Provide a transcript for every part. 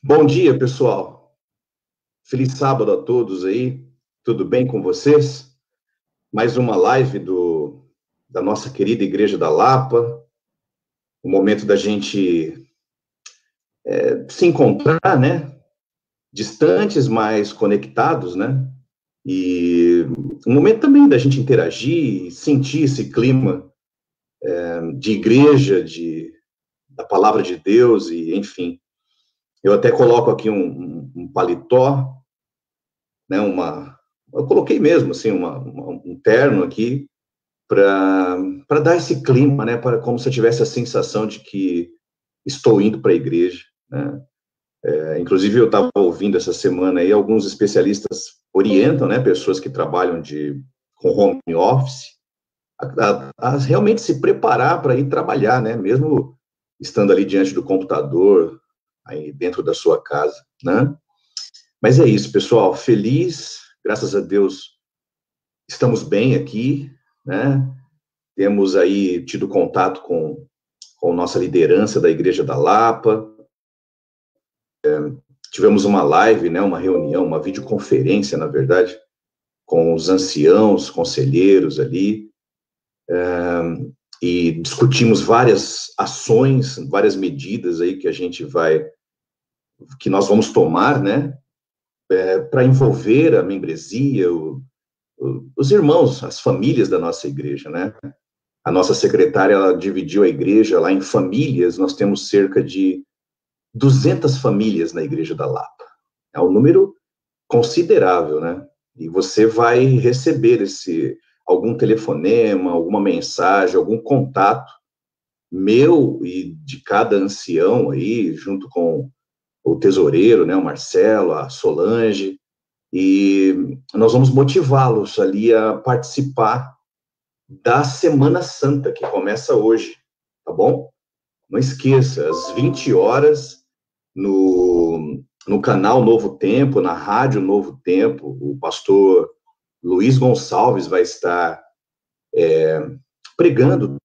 Bom dia, pessoal. Feliz sábado a todos aí. Tudo bem com vocês? Mais uma live da nossa querida Igreja da Lapa. O momento da gente se encontrar, né? Distantes, mas conectados, né? E um momento também da gente interagir, sentir esse clima de igreja, da palavra de Deus, e enfim. Eu até coloco aqui um paletó, né? Eu coloquei mesmo, assim, um terno aqui, para dar esse clima, né? Como se eu tivesse a sensação de que estou indo para a igreja, né? Inclusive, eu estava ouvindo essa semana aí, alguns especialistas orientam, né, pessoas que trabalham com home office, a realmente se preparar para ir trabalhar, né, mesmo estando ali diante do computador, aí dentro da sua casa, né? Mas é isso, pessoal, feliz, graças a Deus, estamos bem aqui, né? Temos aí tido contato com nossa liderança da Igreja da Lapa, tivemos uma live, né, uma reunião, uma videoconferência, na verdade, com os anciãos, conselheiros ali, e discutimos várias ações, várias medidas aí que nós vamos tomar, né, para envolver a membresia, os irmãos, as famílias da nossa igreja, né? A nossa secretária, ela dividiu a igreja lá em famílias, nós temos cerca de 200 famílias na Igreja da Lapa. É um número considerável, né? E você vai receber algum telefonema, alguma mensagem, algum contato meu e de cada ancião aí, junto com o tesoureiro, né, o Marcelo, a Solange, e nós vamos motivá-los ali a participar da Semana Santa, que começa hoje, tá bom? Não esqueça, às 20 horas, no canal Novo Tempo, na rádio Novo Tempo, o pastor Luiz Gonçalves vai estar pregando.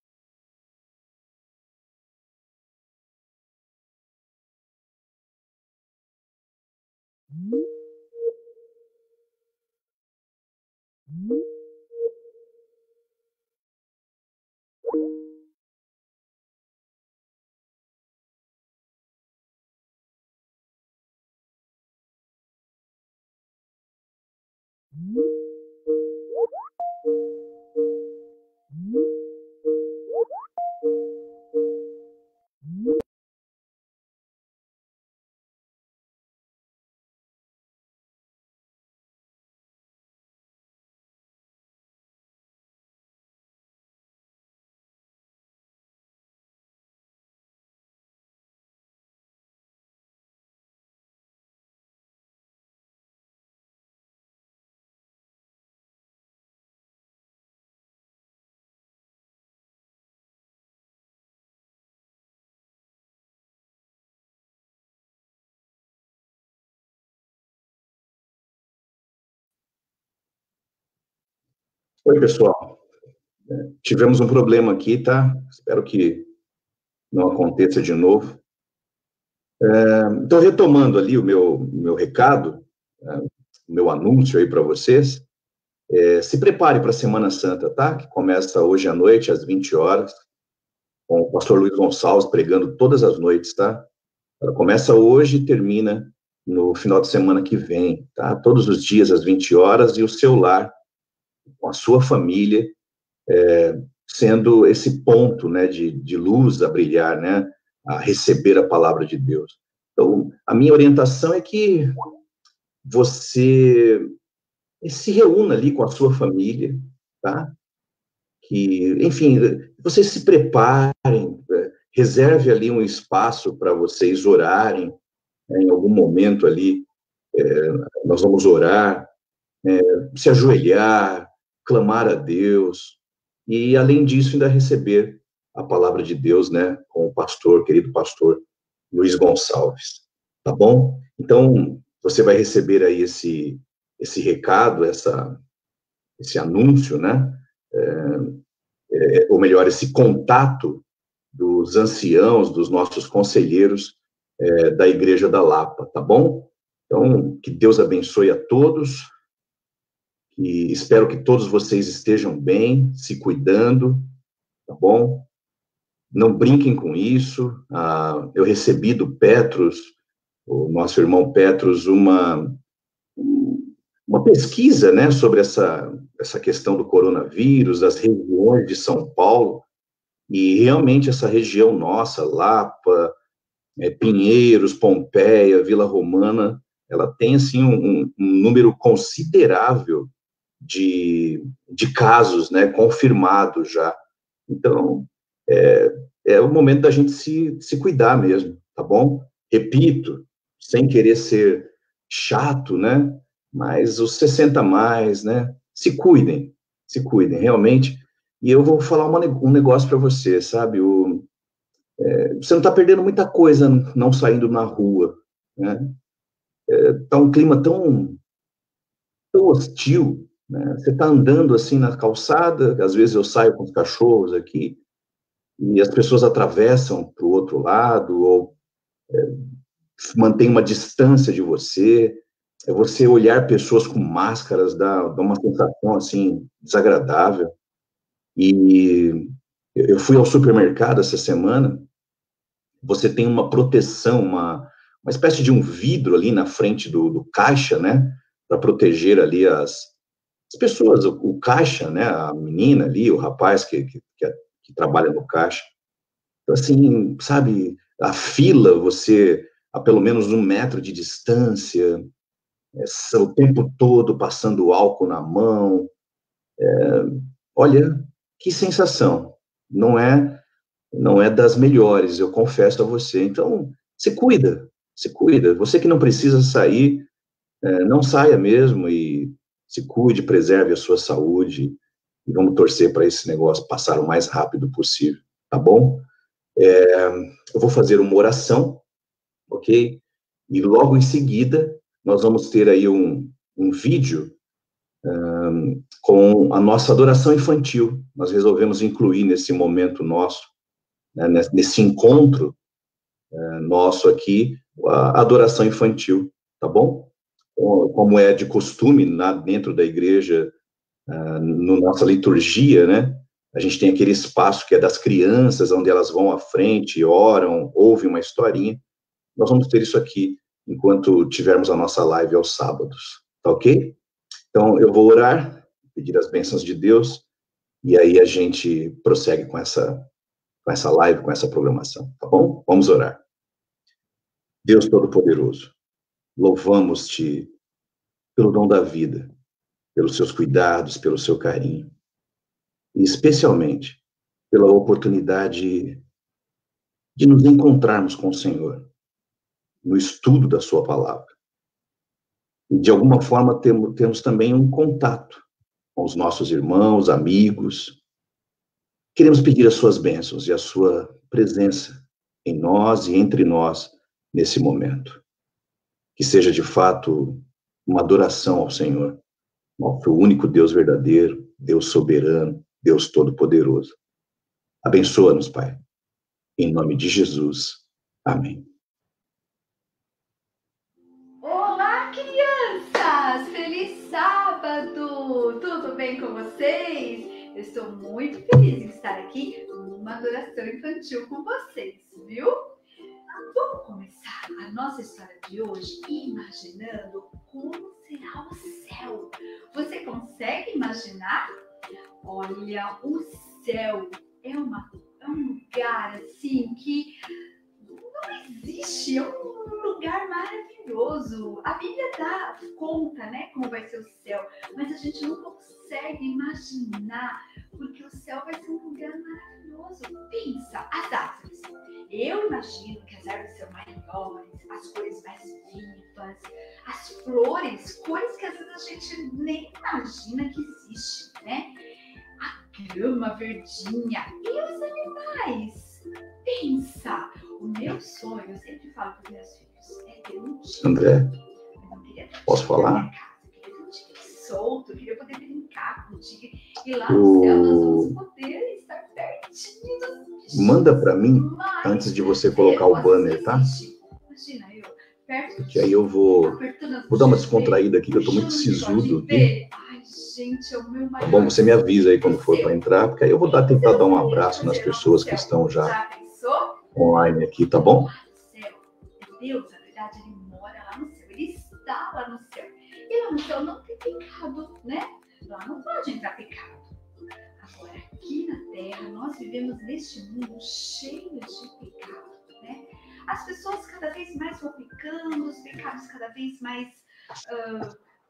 Oi, pessoal. Tivemos um problema aqui, tá? Espero que não aconteça de novo. Então, retomando ali o meu recado, o meu anúncio aí para vocês, se prepare para a Semana Santa, tá? Que começa hoje à noite, às 20 horas, com o pastor Luiz Gonçalves pregando todas as noites, tá? Ela começa hoje e termina no final de semana que vem, tá? Todos os dias às 20 horas, e o seu lar, com a sua família, sendo esse ponto, né, de luz a brilhar, né, a receber a palavra de Deus. Então, a minha orientação é que você se reúna ali com a sua família, tá? Que, enfim, vocês se preparem, reserve ali um espaço para vocês orarem, né, em algum momento ali, nós vamos orar, se ajoelhar, clamar a Deus, e, além disso, ainda receber a palavra de Deus, né, com o pastor, querido pastor Luiz Gonçalves, tá bom? Então, você vai receber aí esse recado, esse anúncio, né, ou melhor, esse contato dos anciãos, dos nossos conselheiros da Igreja da Lapa, tá bom? Então, que Deus abençoe a todos, e espero que todos vocês estejam bem, se cuidando, tá bom? Não brinquem com isso. Eu recebi do Petros, o nosso irmão Petros, uma pesquisa, né, sobre essa questão do coronavírus, das regiões de São Paulo, e realmente essa região nossa, Lapa, Pinheiros, Pompeia, Vila Romana, ela tem, assim, um número considerável de casos, né, confirmados já. Então, é o momento da gente se cuidar mesmo, tá bom? Repito, sem querer ser chato, né? Mas os 60 a mais, né? Se cuidem, realmente. E eu vou falar um negócio para você, sabe? Você não está perdendo muita coisa não saindo na rua, né? Tá um clima tão hostil, né? Você está andando assim na calçada, às vezes eu saio com os cachorros aqui, e as pessoas atravessam para o outro lado, ou mantém uma distância de você. Você olhar pessoas com máscaras dá uma sensação, assim, desagradável. E eu fui ao supermercado essa semana, você tem uma proteção, uma espécie de um vidro ali na frente do caixa, né, para proteger ali as pessoas, o caixa, né, a menina ali, o rapaz que trabalha no caixa. Então, assim, sabe, a fila, você a pelo menos 1 metro de distância, o tempo todo passando álcool na mão. Olha, que sensação. Não é das melhores, eu confesso a você. Então, se cuida. Você que não precisa sair, não saia mesmo, e se cuide, preserve a sua saúde, e vamos torcer para esse negócio passar o mais rápido possível, tá bom? Eu vou fazer uma oração, ok? E logo em seguida, nós vamos ter aí um vídeo com a nossa adoração infantil. Nós resolvemos incluir nesse momento nosso, né, nesse encontro nosso aqui, a adoração infantil, tá bom? Como é de costume dentro da igreja, na nossa liturgia, né? A gente tem aquele espaço que é das crianças, onde elas vão à frente, oram, ouvem uma historinha. Nós vamos ter isso aqui enquanto tivermos a nossa live aos sábados, tá ok? Então, eu vou orar, pedir as bênçãos de Deus, e aí a gente prossegue com essa live, com essa programação, tá bom? Vamos orar. Deus Todo-Poderoso, louvamos-te pelo dom da vida, pelos seus cuidados, pelo seu carinho, e especialmente pela oportunidade de nos encontrarmos com o Senhor no estudo da sua palavra. E, de alguma forma, temos também um contato com os nossos irmãos, amigos. Queremos pedir as suas bênçãos e a sua presença em nós e entre nós nesse momento. Que seja, de fato, uma adoração ao Senhor, nosso único Deus verdadeiro, Deus soberano, Deus todo-poderoso. Abençoa-nos, Pai. Em nome de Jesus. Amém. Olá, crianças! Feliz sábado! Tudo bem com vocês? Eu estou muito feliz em estar aqui numa adoração infantil com vocês, viu? Vamos começar a nossa história de hoje imaginando como será o céu. Você consegue imaginar? Olha, o céu é um lugar assim que não existe, é um lugar maravilhoso. A Bíblia dá conta, né, como vai ser o céu, mas a gente não consegue imaginar, porque o céu vai ser um lugar maravilhoso. Pensa, as árvores. Eu imagino que as árvores são maiores, as cores mais vivas, as flores, cores que às vezes a gente nem imagina que existe, né? A grama verdinha e os animais. Pensa, o meu sonho, eu sempre falo para os meus filhos, é ter um tigre. André, Eu não queria ter posso falar? Na minha casa. Eu queria ter um tigre solto, eu queria poder brincar com o tigre. E lá no céu nós vamos poder estar pertinho dos manda para mim antes de você colocar o banner, tá? Imagina eu perto. Que aí eu vou dar uma descontraída aqui, que eu tô muito sisudo aqui. Ai, gente, é o meu maior. Tá bom? Você me avisa aí quando for para entrar, porque aí eu vou tentar dar um abraço nas pessoas que estão já online aqui, tá bom? Deus, na verdade, ele mora lá no céu, ele está lá no céu. E lá no céu não tem pecado, né? Lá não pode entrar pecado. Agora, aqui na Terra, nós vivemos neste mundo cheio de pecado, né? As pessoas cada vez mais vão pecando, os pecados cada vez mais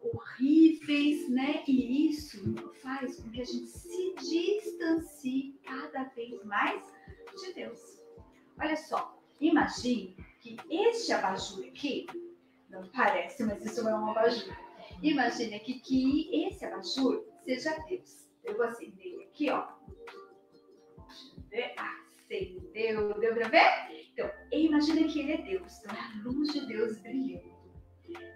horríveis, né? E isso faz com que a gente se distancie cada vez mais de Deus. Olha só, imagine que este abajur aqui, não parece, mas isso é um abajur. Imagine aqui que esse abajur seja Deus. Eu vou acender ele aqui, ó. Acendeu, deu pra ver? Então, imagine que ele é Deus, então é a luz de Deus brilhando.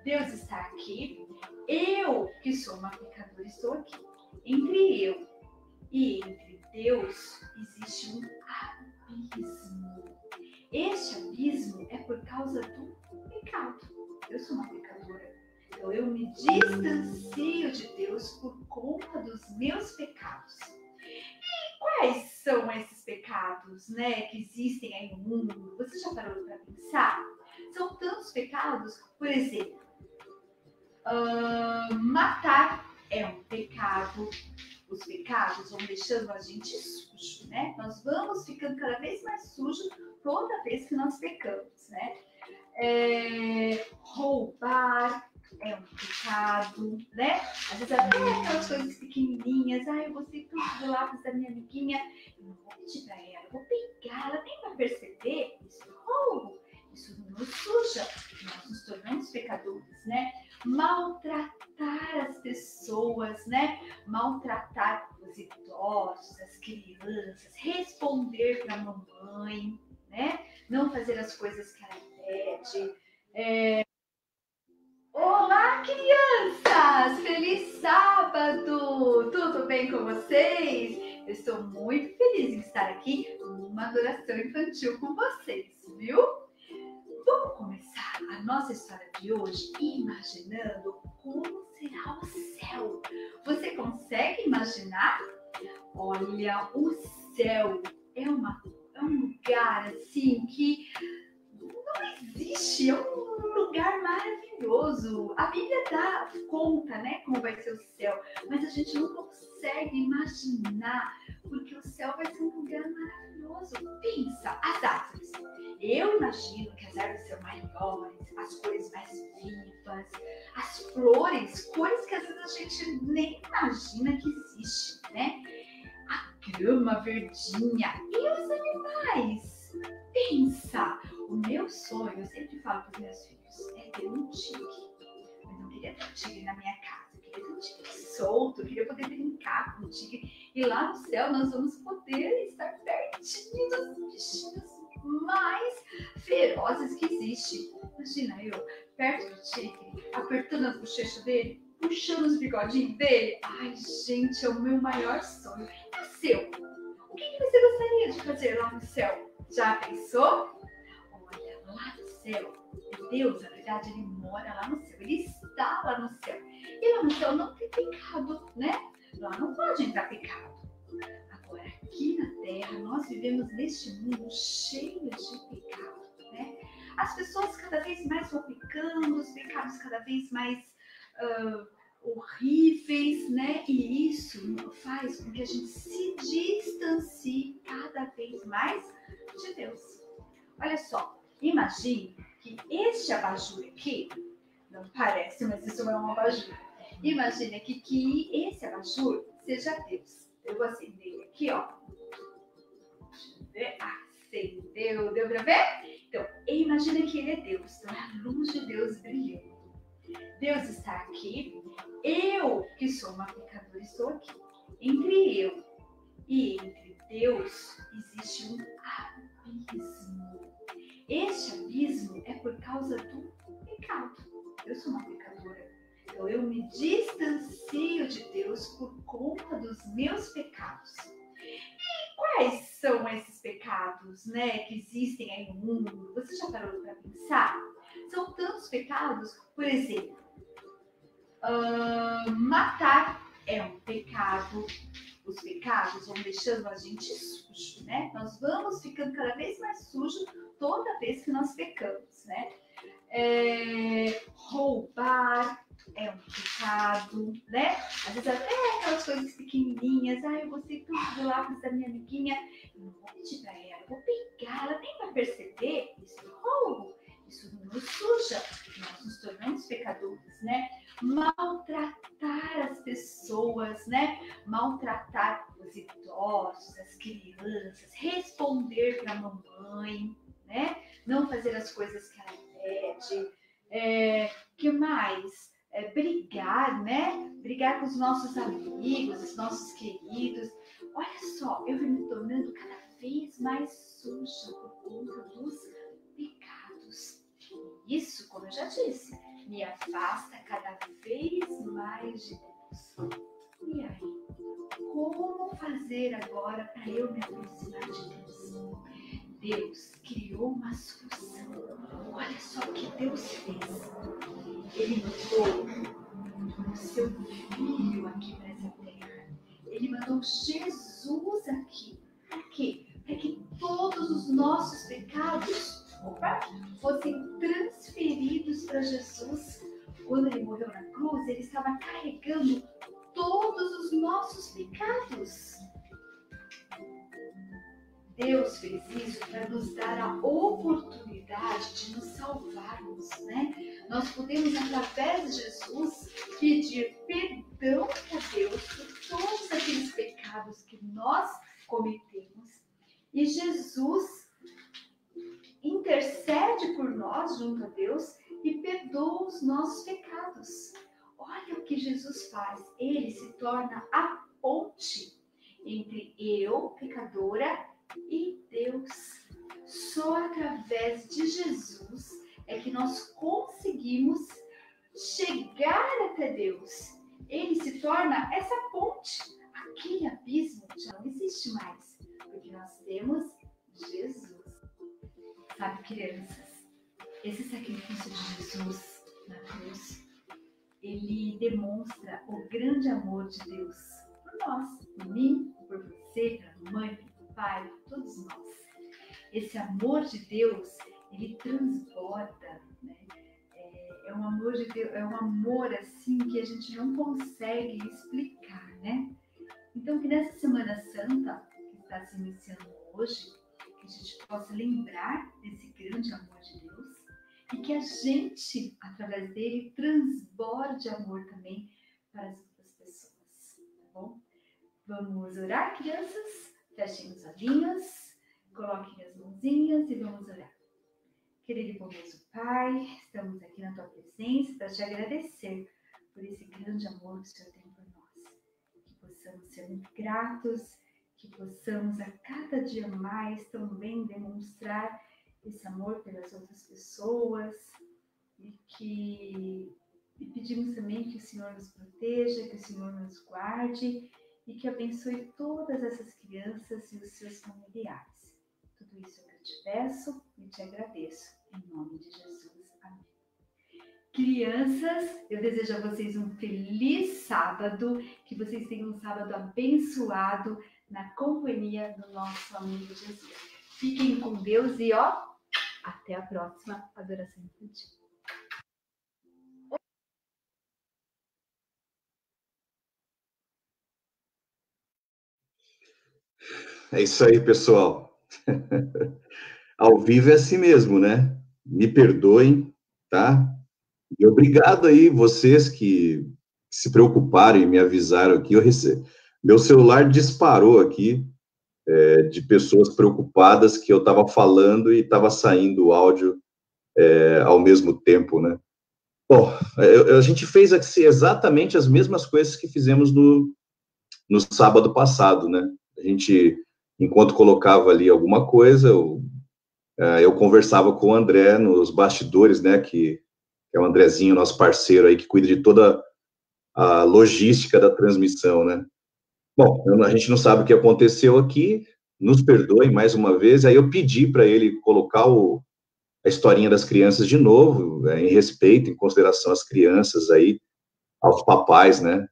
Deus está aqui, eu que sou uma pecadora estou aqui. Entre eu e entre Deus existe um abismo. Este abismo é por causa do pecado. Eu sou uma pecadora. Então eu me distancio de Deus por conta dos meus pecados. E quais são esses pecados, né, que existem aí no mundo? Você já parou para pensar? São tantos pecados, por exemplo, matar é um pecado. Os pecados vão deixando a gente sujo, né? Nós vamos ficando cada vez mais sujo toda vez que nós pecamos, né? Roubar é um pecado, né? Às vezes até aquelas coisas pequenininhas. Eu gostei tanto do lápis da minha amiguinha, eu não vou pedir pra ela, eu vou pegar, ela nem vai perceber. Isso é roubo, isso nos suja, nós nos tornamos pecadores, né? Maltratar as pessoas, né? Maltratar os idosos, as crianças, responder para a mamãe, né? Não fazer as coisas que ela pede. Olá, crianças! Feliz sábado! Tudo bem com vocês? Eu estou muito feliz em estar aqui numa adoração infantil com vocês, viu? Vamos começar a nossa história de hoje imaginando como será o céu. Você consegue imaginar? Olha, o céu é um lugar assim que não existe, é um lugar maravilhoso. A Bíblia dá conta, né, como vai ser o céu, mas a gente não consegue imaginar, porque o céu vai ser um lugar maravilhoso. Pensa, as árvores. Eu imagino que as árvores são maiores, as cores mais vivas, as flores, cores que às vezes a gente nem imagina que existe, né? A grama verdinha e os animais. Pensa, o meu sonho, eu sempre falo para os meus filhos, é ter um tigre. Mas não queria ter um tigre na minha casa, eu queria ter um tigre solto, eu queria poder brincar com o tigre. E lá no céu nós vamos poder estar pertinho dos bichinhos mais ferozes que existem. Imagina eu, perto do tigre, apertando as bochechas dele, puxando os bigodinhos dele. Ai, gente, é o meu maior sonho. E o seu? O que você gostaria de fazer lá no céu? Já pensou? Olha, lá no céu, Deus, na verdade, ele mora lá no céu. Ele está lá no céu. E lá no céu não tem pecado, né? Lá não pode entrar pecado. Agora, aqui na Terra, nós vivemos neste mundo cheio de pecado, né? As pessoas cada vez mais vão pecando, os pecados cada vez mais horríveis, né? E isso faz com que a gente se distancie cada vez mais de Deus. Olha só, imagine que este abajur aqui, não parece, mas isso é um abajur. Imagine aqui que esse abajur seja Deus. Eu vou acender ele aqui, ó. Acendeu, deu pra ver? Então, imagine que ele é Deus, então é a luz de Deus brilhando. Deus está aqui, eu que sou uma pecadora estou aqui. Entre eu e entre Deus existe um abismo. Este abismo é por causa do pecado. Eu sou uma pecadora. Então eu me distancio de Deus por conta dos meus pecados. E quais são esses pecados, né, que existem aí no mundo? Você já parou para pensar? São tantos pecados, por exemplo, matar é um pecado. Os pecados vão deixando a gente sujo, né? Nós vamos ficando cada vez mais sujo toda vez que nós pecamos, né? Roubar é um pecado, né? Às vezes até aquelas coisas pequenininhas. Eu gostei tanto do lápis da minha amiguinha. Eu não vou pedir pra ela, vou pegar. Ela nem vai perceber. Isso é roubo. Isso nos suja. Nós nos tornamos pecadores, né? Maltratar as pessoas, né? Maltratar os idosos, as crianças. Responder pra mamãe, né? Não fazer as coisas que ela pede. Que mais? Brigar, né? Brigar com os nossos amigos, os nossos queridos. Olha só, eu vim me tornando cada vez mais suja por conta dos pecados. Isso, como eu já disse, me afasta cada vez mais de Deus. E aí? Como fazer agora para eu me aproximar de Deus? Deus criou uma solução. Olha só o que Deus fez. Ele mandou o seu Filho aqui para essa terra. Ele mandou Jesus aqui. Para quê? Para que todos os nossos pecados fossem transferidos para Jesus. Quando ele morreu na cruz, ele estava carregando todos os nossos pecados. Deus fez isso para nos dar a oportunidade de nos salvarmos, né? Nós podemos, através de Jesus, pedir perdão a Deus por todos aqueles pecados que nós cometemos. E Jesus intercede por nós junto a Deus e perdoa os nossos pecados. Olha o que Jesus faz. Ele se torna a ponte entre eu, pecadora, e Deus. Só através de Jesus é que nós conseguimos chegar até Deus. Ele se torna essa ponte. Aquele abismo já não existe mais, porque nós temos Jesus. Sabe, crianças, esse sacrifício de Jesus na cruz, ele demonstra o grande amor de Deus por nós, por mim, por você, pela mãe, pelo pai, por todos nós. Esse amor de Deus, ele transborda, né? É um amor de Deus, é um amor assim que a gente não consegue explicar, né? Então, que nessa Semana Santa, que está se iniciando hoje, que a gente possa lembrar desse grande amor de Deus e que a gente, através dele, transborde amor também para as outras pessoas, tá bom? Vamos orar, crianças? Fechem os olhinhos, coloquem as mãozinhas e vamos orar. Querido e bondoso Pai, estamos aqui na Tua presença para te agradecer por esse grande amor que o Senhor tem por nós. Que possamos ser muito gratos, que possamos a cada dia mais também demonstrar esse amor pelas outras pessoas e pedimos também que o Senhor nos proteja, que o Senhor nos guarde e que abençoe todas essas crianças e os seus familiares. Tudo isso eu te peço e te agradeço. Em nome de Jesus. Amém. Crianças, eu desejo a vocês um feliz sábado, que vocês tenham um sábado abençoado na companhia do nosso amigo Jesus. Fiquem com Deus e até a próxima adoração infantil. É isso aí, pessoal. Ao vivo é assim mesmo, né? Me perdoem, tá? E obrigado aí, vocês que se preocuparam e me avisaram aqui. Meu celular disparou aqui de pessoas preocupadas que eu estava falando e estava saindo o áudio ao mesmo tempo, né? Bom, a gente fez assim, exatamente as mesmas coisas que fizemos no sábado passado, né? A gente, enquanto colocava ali alguma coisa, eu conversava com o André nos bastidores, né? Que é o Andrezinho, nosso parceiro aí, que cuida de toda a logística da transmissão, né? Bom, a gente não sabe o que aconteceu aqui, nos perdoe mais uma vez. Aí eu pedi para ele colocar a historinha das crianças de novo, em respeito, em consideração às crianças aí, aos papais, né?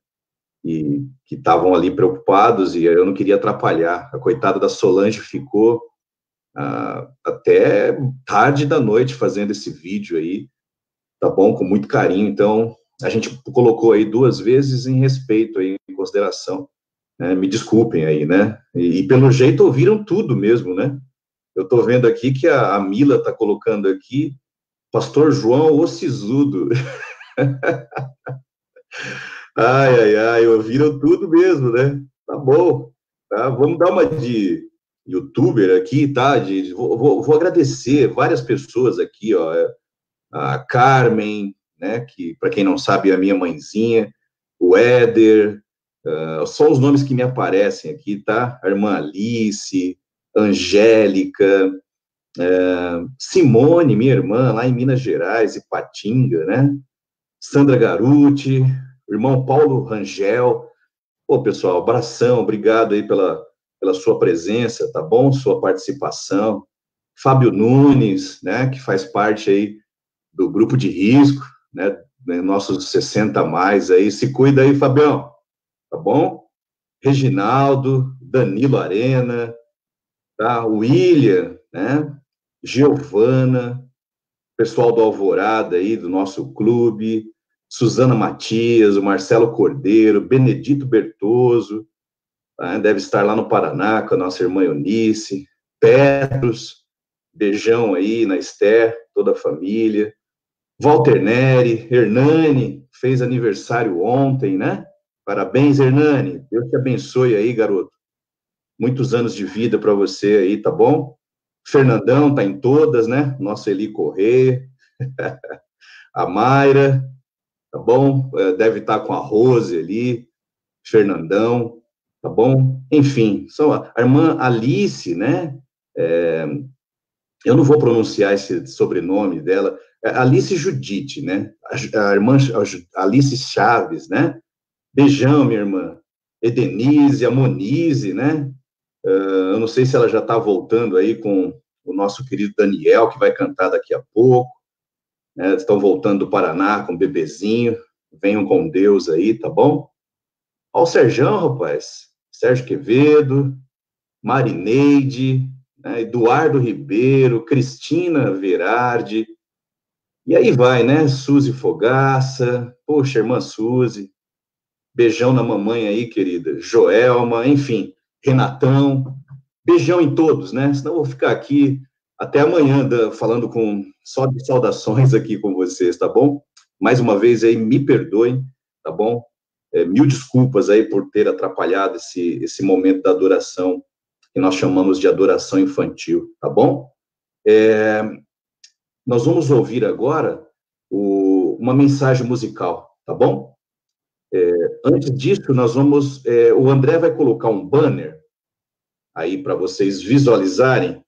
E que estavam ali preocupados, e eu não queria atrapalhar. A coitada da Solange ficou até tarde da noite fazendo esse vídeo aí, tá bom? Com muito carinho. Então, a gente colocou aí 2 vezes em respeito aí, em consideração. Né? Me desculpem aí, né? E pelo jeito ouviram tudo mesmo, né? Eu estou vendo aqui que a Mila está colocando aqui, Pastor João o Sisudo. Ai, ouviram tudo mesmo, né? Tá bom. Tá? Vamos dar uma de youtuber aqui, tá? Vou agradecer várias pessoas aqui, ó. A Carmen, né? Que, para quem não sabe, é a minha mãezinha. O Éder. São os nomes que me aparecem aqui, tá? A irmã Alice, Angélica, Simone, minha irmã, lá em Minas Gerais, Ipatinga, né? Sandra Garuti, irmão Paulo Rangel. Pô, pessoal, abração, obrigado aí pela sua presença, tá bom? Sua participação. Fábio Nunes, né, que faz parte aí do grupo de risco, né, nossos 60 a mais aí. Se cuida aí, Fabião, tá bom? Reginaldo, Danilo Arena, tá? William, né? Giovana, pessoal do Alvorada aí, do nosso clube, Suzana Matias, o Marcelo Cordeiro, Benedito Bertoso, tá? Deve estar lá no Paraná com a nossa irmã Eunice, Petros, beijão aí na Esther, toda a família, Walter Neri, Hernani, fez aniversário ontem, né? Parabéns, Hernani, Deus te abençoe aí, garoto. Muitos anos de vida para você aí, tá bom? Fernandão tá em todas, né? Nosso Eli Corrêa, a Mayra, tá bom? Deve estar com a Rose ali, Fernandão, tá bom? Enfim, a irmã Alice, né? Eu não vou pronunciar esse sobrenome dela, Alice Judite, né? A irmã Alice Chaves, né? Beijão, minha irmã. Edenise, a Monize, né? Eu não sei se ela já está voltando aí com o nosso querido Daniel, que vai cantar daqui a pouco. Né? Estão voltando do Paraná com o bebezinho. Venham com Deus aí, tá bom? Ó o Serjão, rapaz. Sérgio Quevedo, Marineide, né? Eduardo Ribeiro, Cristina Verardi. E aí vai, né? Suzy Fogaça. Poxa, irmã Suzy. Beijão na mamãe aí, querida. Joelma, enfim. Renatão. Beijão em todos, né? Senão eu vou ficar aqui até amanhã falando só de saudações aqui com vocês, tá bom? Mais uma vez aí, me perdoem, tá bom? Mil desculpas aí por ter atrapalhado esse momento da adoração, que nós chamamos de adoração infantil, tá bom? Nós vamos ouvir agora uma mensagem musical, tá bom? Antes disso, o André vai colocar um banner aí para vocês visualizarem,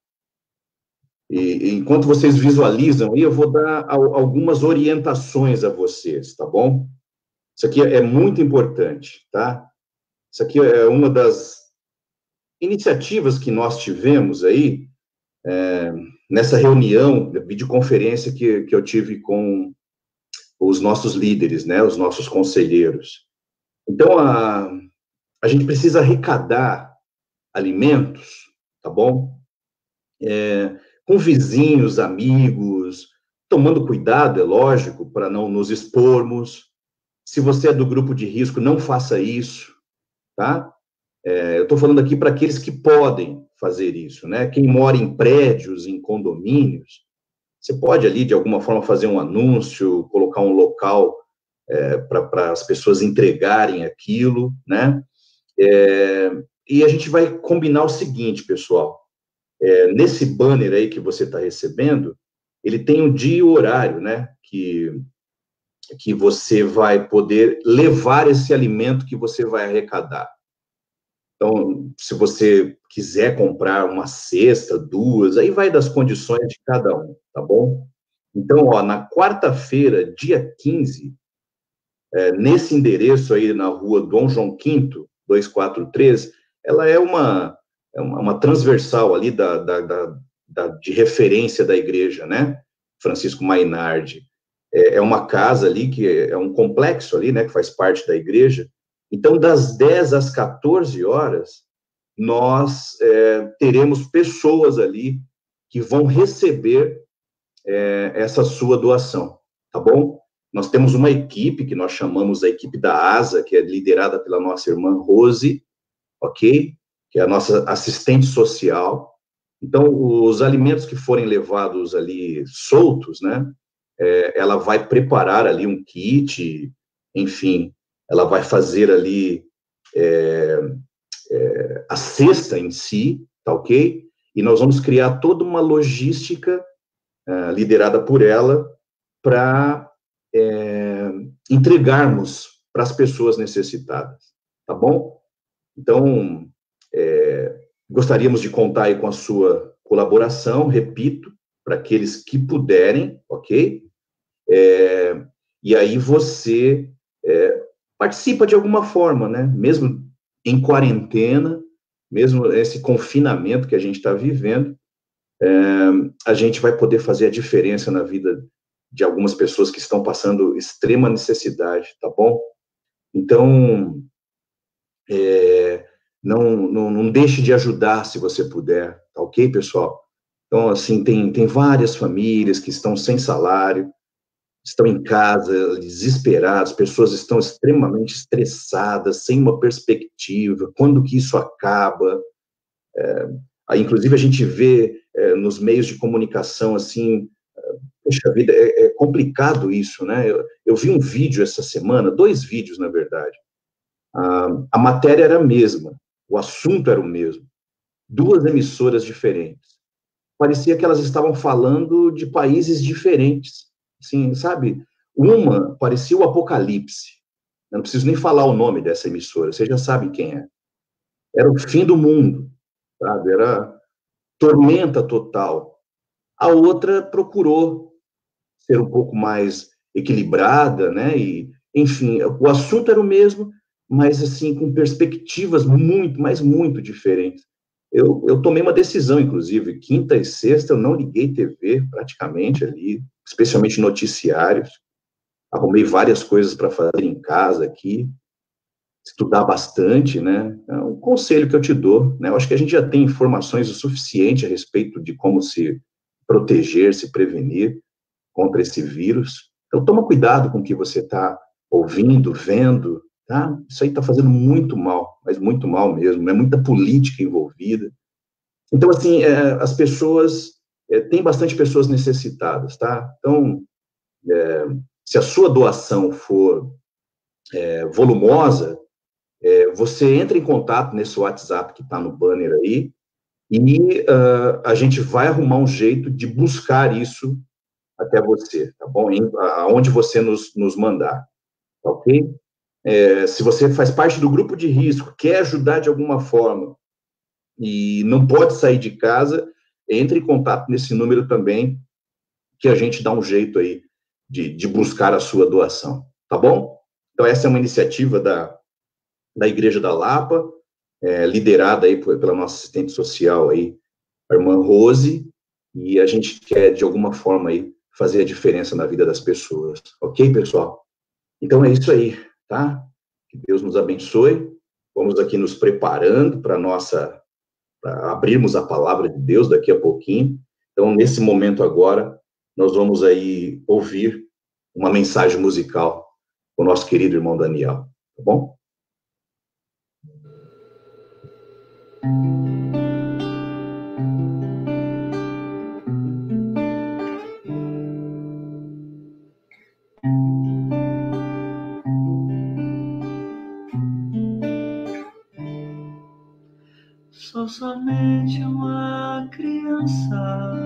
e enquanto vocês visualizam, eu vou dar algumas orientações a vocês, tá bom? Isso aqui é muito importante, tá? Isso aqui é uma das iniciativas que nós tivemos aí, nessa reunião, videoconferência que eu tive com os nossos líderes, né, os nossos conselheiros. Então, a gente precisa arrecadar alimentos, tá bom? Com vizinhos, amigos, tomando cuidado, é lógico, para não nos expormos. Se você é do grupo de risco, não faça isso, tá? Eu estou falando aqui para aqueles que podem fazer isso, né? Quem mora em prédios, em condomínios, você pode ali, de alguma forma, fazer um anúncio, colocar um local para as pessoas entregarem aquilo, né? E a gente vai combinar o seguinte, pessoal, nesse banner aí que você está recebendo, ele tem um dia e o horário, né, que você vai poder levar esse alimento que você vai arrecadar. Então, se você quiser comprar uma cesta, 2, aí vai das condições de cada um, tá bom? Então, ó, na quarta-feira, dia 15, nesse endereço aí na rua Dom João V, 2413, ela é uma uma transversal ali de referência da igreja, né? Francisco Mainardi. É uma casa ali, que é um complexo ali, né? Que faz parte da igreja. Então, das 10 às 14 horas, nós teremos pessoas ali que vão receber essa sua doação, tá bom? Nós temos uma equipe que nós chamamos a equipe da ASA, que é liderada pela nossa irmã Rose, ok? Que é a nossa assistente social. Então, os alimentos que forem levados ali soltos, né? Ela vai preparar ali um kit, enfim, ela vai fazer ali a cesta em si, tá ok? E nós vamos criar toda uma logística liderada por ela para entregarmos para as pessoas necessitadas, tá bom? Então, gostaríamos de contar aí com a sua colaboração, repito, para aqueles que puderem, ok? E aí você participa de alguma forma, né? Mesmo em quarentena, mesmo esse confinamento que a gente está vivendo, a gente vai poder fazer a diferença na vida de algumas pessoas que estão passando extrema necessidade, tá bom? Então, não deixe de ajudar se você puder, tá ok, pessoal? Então, assim, tem várias famílias que estão sem salário, estão em casa, desesperados, pessoas estão extremamente estressadas, sem uma perspectiva, quando que isso acaba? Inclusive, a gente vê nos meios de comunicação, assim, poxa vida, é complicado isso, né? Eu vi um vídeo essa semana, 2 vídeos, na verdade. A matéria era a mesma, o assunto era o mesmo, 2 emissoras diferentes. Parecia que elas estavam falando de países diferentes, assim, sabe? Uma parecia o Apocalipse, eu não preciso nem falar o nome dessa emissora, você já sabe quem é. Era o fim do mundo, sabe? Era tormenta total. A outra procurou ser um pouco mais equilibrada, né? E, enfim, o assunto era o mesmo, mas assim com perspectivas muito, mas muito diferentes. Eu tomei uma decisão, inclusive, quinta e sexta eu não liguei TV praticamente ali, especialmente noticiários. Arrumei várias coisas para fazer em casa aqui, estudar bastante, né? É um conselho que eu te dou, né? Eu acho que a gente já tem informações o suficiente a respeito de como se proteger, se prevenir contra esse vírus. Então, toma cuidado com o que você está ouvindo, vendo, tá? Isso aí está fazendo muito mal, mas muito mal mesmo, é muita política envolvida. Então, assim, as pessoas, tem bastante pessoas necessitadas, tá? Então, se a sua doação for volumosa, você entra em contato nesse WhatsApp que está no banner aí, e a gente vai arrumar um jeito de buscar isso até você, tá bom? Aonde você nos mandar, tá ok? Se você faz parte do grupo de risco, quer ajudar de alguma forma e não pode sair de casa, entre em contato nesse número também, que a gente dá um jeito aí de buscar a sua doação, tá bom? Então, essa é uma iniciativa da Igreja da Lapa, liderada aí pela nossa assistente social aí, a irmã Rose, e a gente quer, de alguma forma aí, fazer a diferença na vida das pessoas. Ok, pessoal? Então é isso aí, tá? Que Deus nos abençoe. Vamos aqui nos preparando para abrirmos a palavra de Deus daqui a pouquinho. Então, nesse momento agora, nós vamos aí ouvir uma mensagem musical com o nosso querido irmão Daniel, tá bom? Sou somente uma criança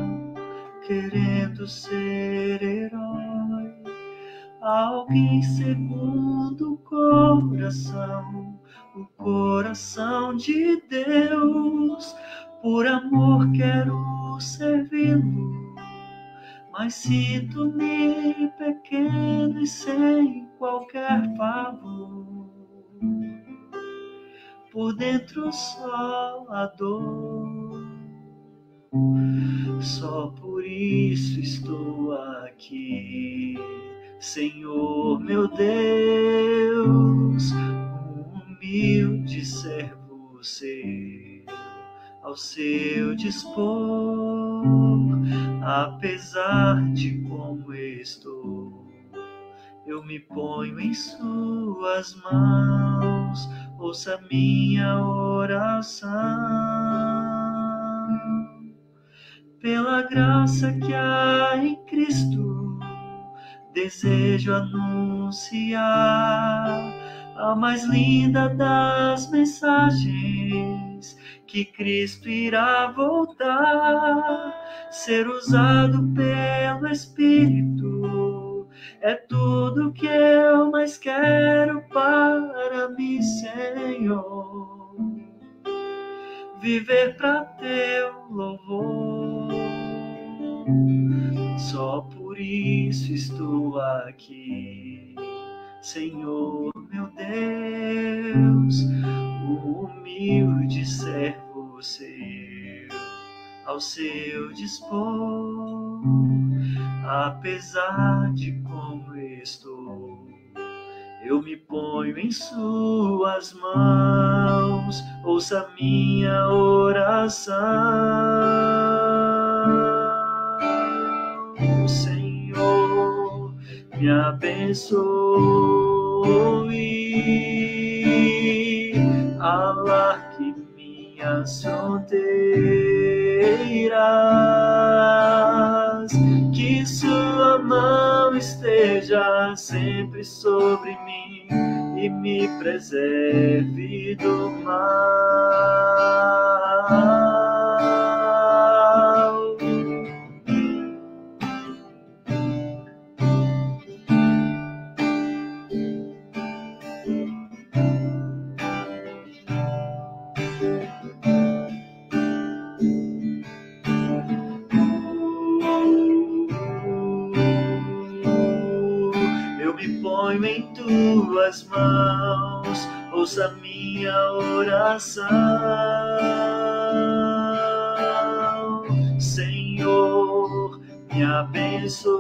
querendo ser herói, alguém segundo o coração de Deus. Por amor quero servi-lo, mas sinto-me pequeno e sem qualquer favor. por dentro só a dor. Só por isso estou aqui, Senhor meu Deus, um humilde servo seu, ao seu dispor, apesar de como estou, eu me ponho em suas mãos, ouça minha oração. Pela graça que há em Cristo, desejo anunciar a mais linda das mensagens, que Cristo irá voltar, ser usado pelo Espírito, é tudo que eu mais quero para mim, Senhor. Viver para teu louvor, só por isso estou aqui, Senhor meu Deus, um humilde servo seu, ao seu dispor, apesar de como estou, eu me ponho em suas mãos, ouça minha oração. Senhor, me abençoe, alargue minhas fronteiras, que sua mão esteja sempre sobre mim e me preserve do mal. Ponho em tuas mãos, ouça minha oração. Senhor, me abençoe,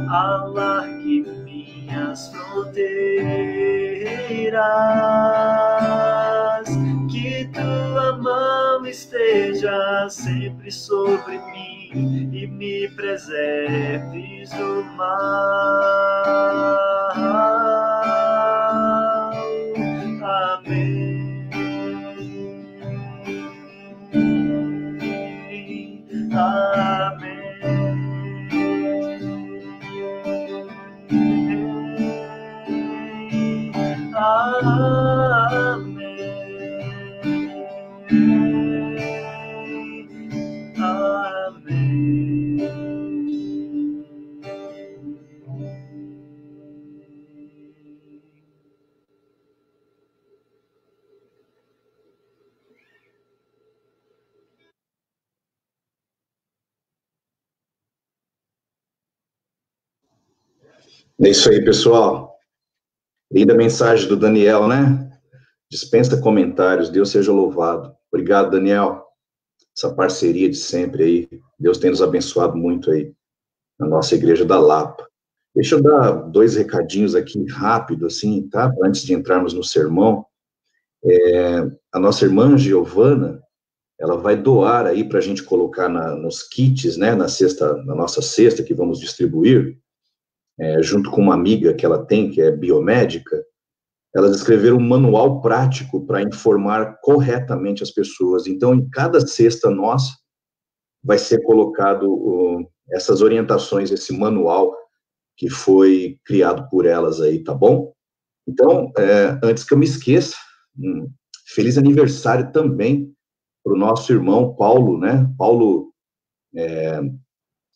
alargue minhas fronteiras, que tua mão esteja sempre sobre mim e me preserves do mal. Amém. Amém. Amém. É isso aí, pessoal. Linda mensagem do Daniel, né? Dispensa comentários, Deus seja louvado. Obrigado, Daniel. Essa parceria de sempre aí. Deus tem nos abençoado muito aí na nossa igreja da Lapa. Deixa eu dar 2 recadinhos aqui rápido, assim, tá? Antes de entrarmos no sermão. A nossa irmã Giovana, ela vai doar aí para a gente colocar nos kits, né? Na nossa cesta que vamos distribuir, junto com uma amiga que ela tem, que é biomédica. Elas escreveram um manual prático para informar corretamente as pessoas. Então, em cada cesta nossa, vai ser colocado essas orientações, esse manual que foi criado por elas aí, tá bom? Então, antes que eu me esqueça, feliz aniversário também para o nosso irmão Paulo, né? Paulo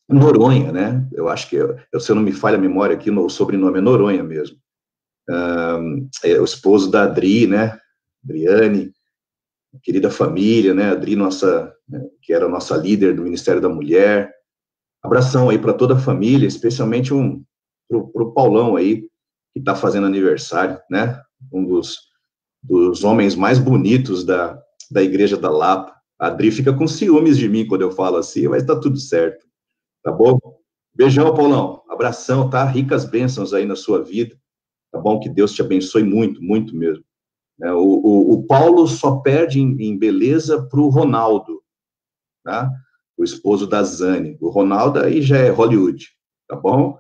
Noronha, né? Eu acho que, se eu não me falha a memória aqui, o sobrenome é Noronha mesmo. O esposo da Adri, né? Adriane, querida família, né? Adri, que era a nossa líder do Ministério da Mulher. Abração aí para toda a família, especialmente pro Paulão aí, que está fazendo aniversário, né? Um dos homens mais bonitos da Igreja da Lapa. A Adri fica com ciúmes de mim quando eu falo assim, mas tá tudo certo, tá bom? Beijão, Paulão. Abração, tá? Ricas bênçãos aí na sua vida, tá bom? Que Deus te abençoe muito, muito mesmo. O Paulo só perde em beleza para o Ronaldo, tá? O esposo da Zane. O Ronaldo aí já é Hollywood, tá bom?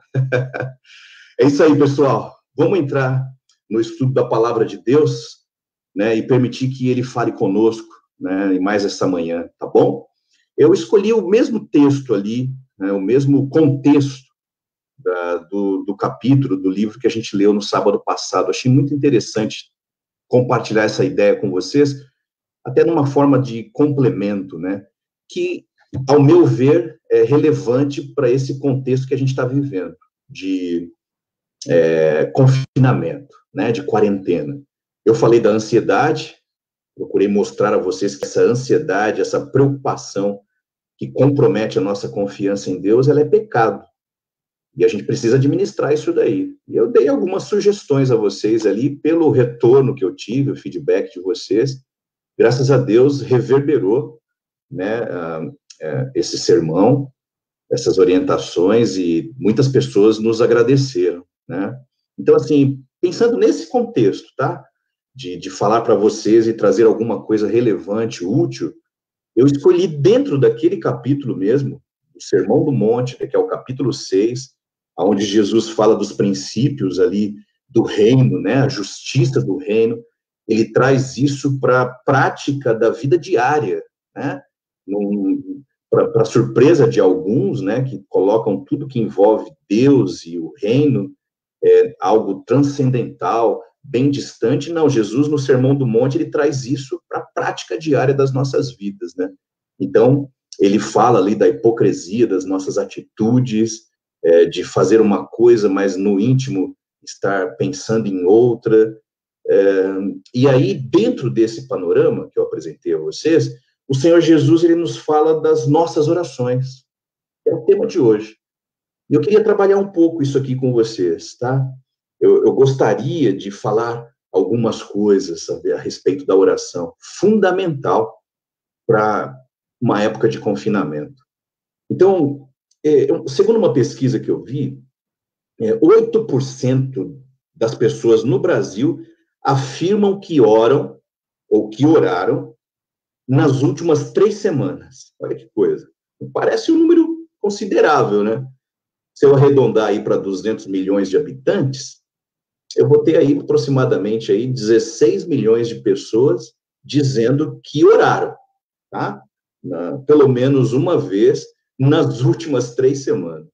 É isso aí, pessoal. Vamos entrar no estudo da palavra de Deus, né, e permitir que ele fale conosco, né, e mais essa manhã, tá bom? Eu escolhi o mesmo texto ali, né, o mesmo contexto do capítulo do livro que a gente leu no sábado passado. Achei muito interessante compartilhar essa ideia com vocês, até numa forma de complemento, né, que, ao meu ver, é relevante para esse contexto que a gente está vivendo, de confinamento, né, de quarentena. Eu falei da ansiedade, procurei mostrar a vocês que essa ansiedade, essa preocupação que compromete a nossa confiança em Deus, ela é pecado. E a gente precisa administrar isso daí. E eu dei algumas sugestões a vocês ali, pelo retorno que eu tive, o feedback de vocês. Graças a Deus, reverberou, né, esse sermão, essas orientações, e muitas pessoas nos agradeceram, né? Então, assim, pensando nesse contexto, tá? De falar para vocês e trazer alguma coisa relevante, útil, eu escolhi dentro daquele capítulo mesmo, o Sermão do Monte, que é o capítulo 6, onde Jesus fala dos princípios ali do reino, né? A justiça do reino. Ele traz isso para a prática da vida diária, né? Para surpresa de alguns, né, que colocam tudo que envolve Deus e o reino, algo transcendental, bem distante. Não, Jesus, no Sermão do Monte, ele traz isso para a prática diária das nossas vidas, né? Então, ele fala ali da hipocrisia das nossas atitudes, de fazer uma coisa, mas no íntimo estar pensando em outra. E aí, dentro desse panorama que eu apresentei a vocês, o Senhor Jesus, ele nos fala das nossas orações. É o tema de hoje. E eu queria trabalhar um pouco isso aqui com vocês, tá? Eu gostaria de falar algumas coisas, sabe, a respeito da oração, fundamental para uma época de confinamento. Então, segundo uma pesquisa que eu vi, 8% das pessoas no Brasil afirmam que oram, ou que oraram, nas últimas 3 semanas. Olha que coisa. Parece um número considerável, né? Se eu arredondar aí para 200 milhões de habitantes, eu vou ter aí aproximadamente aí 16 milhões de pessoas dizendo que oraram, tá? Pelo menos uma vez nas últimas 3 semanas.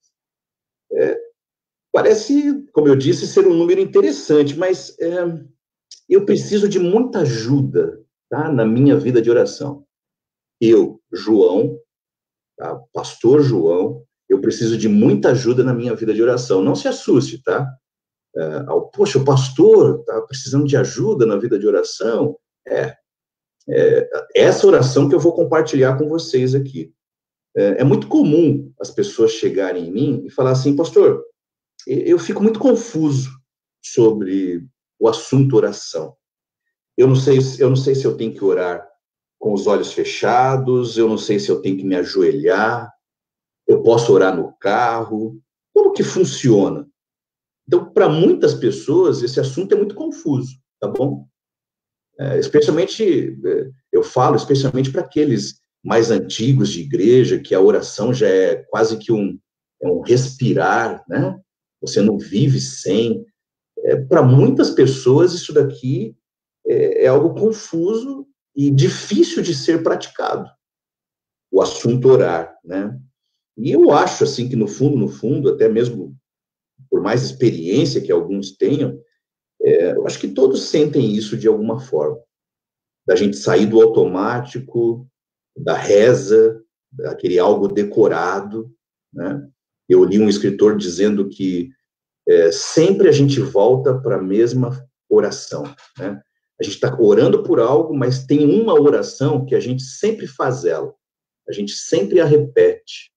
Parece, como eu disse, ser um número interessante, mas eu preciso de muita ajuda, tá, na minha vida de oração. Eu, João, tá, pastor João, eu preciso de muita ajuda na minha vida de oração. Não se assuste, tá? Poxa, o pastor está precisando de ajuda na vida de oração. Essa oração que eu vou compartilhar com vocês aqui. É muito comum as pessoas chegarem em mim e falar assim, pastor, eu fico muito confuso sobre o assunto oração. Eu não sei se eu tenho que orar com os olhos fechados, eu não sei se eu tenho que me ajoelhar, eu posso orar no carro, como que funciona? Então, para muitas pessoas, esse assunto é muito confuso, tá bom? Eu falo especialmente para aqueles mais antigos de igreja, que a oração já é quase que um respirar, né? Você não vive sem. Para muitas pessoas, isso daqui é algo confuso e difícil de ser praticado, o assunto orar, né? E eu acho, assim, que no fundo, até mesmo por mais experiência que alguns tenham, eu acho que todos sentem isso de alguma forma, da gente sair do automático, da reza, daquele algo decorado, né? Eu li um escritor dizendo que sempre a gente volta para a mesma oração, né? A gente está orando por algo, mas tem uma oração que a gente sempre faz ela, a gente sempre a repete.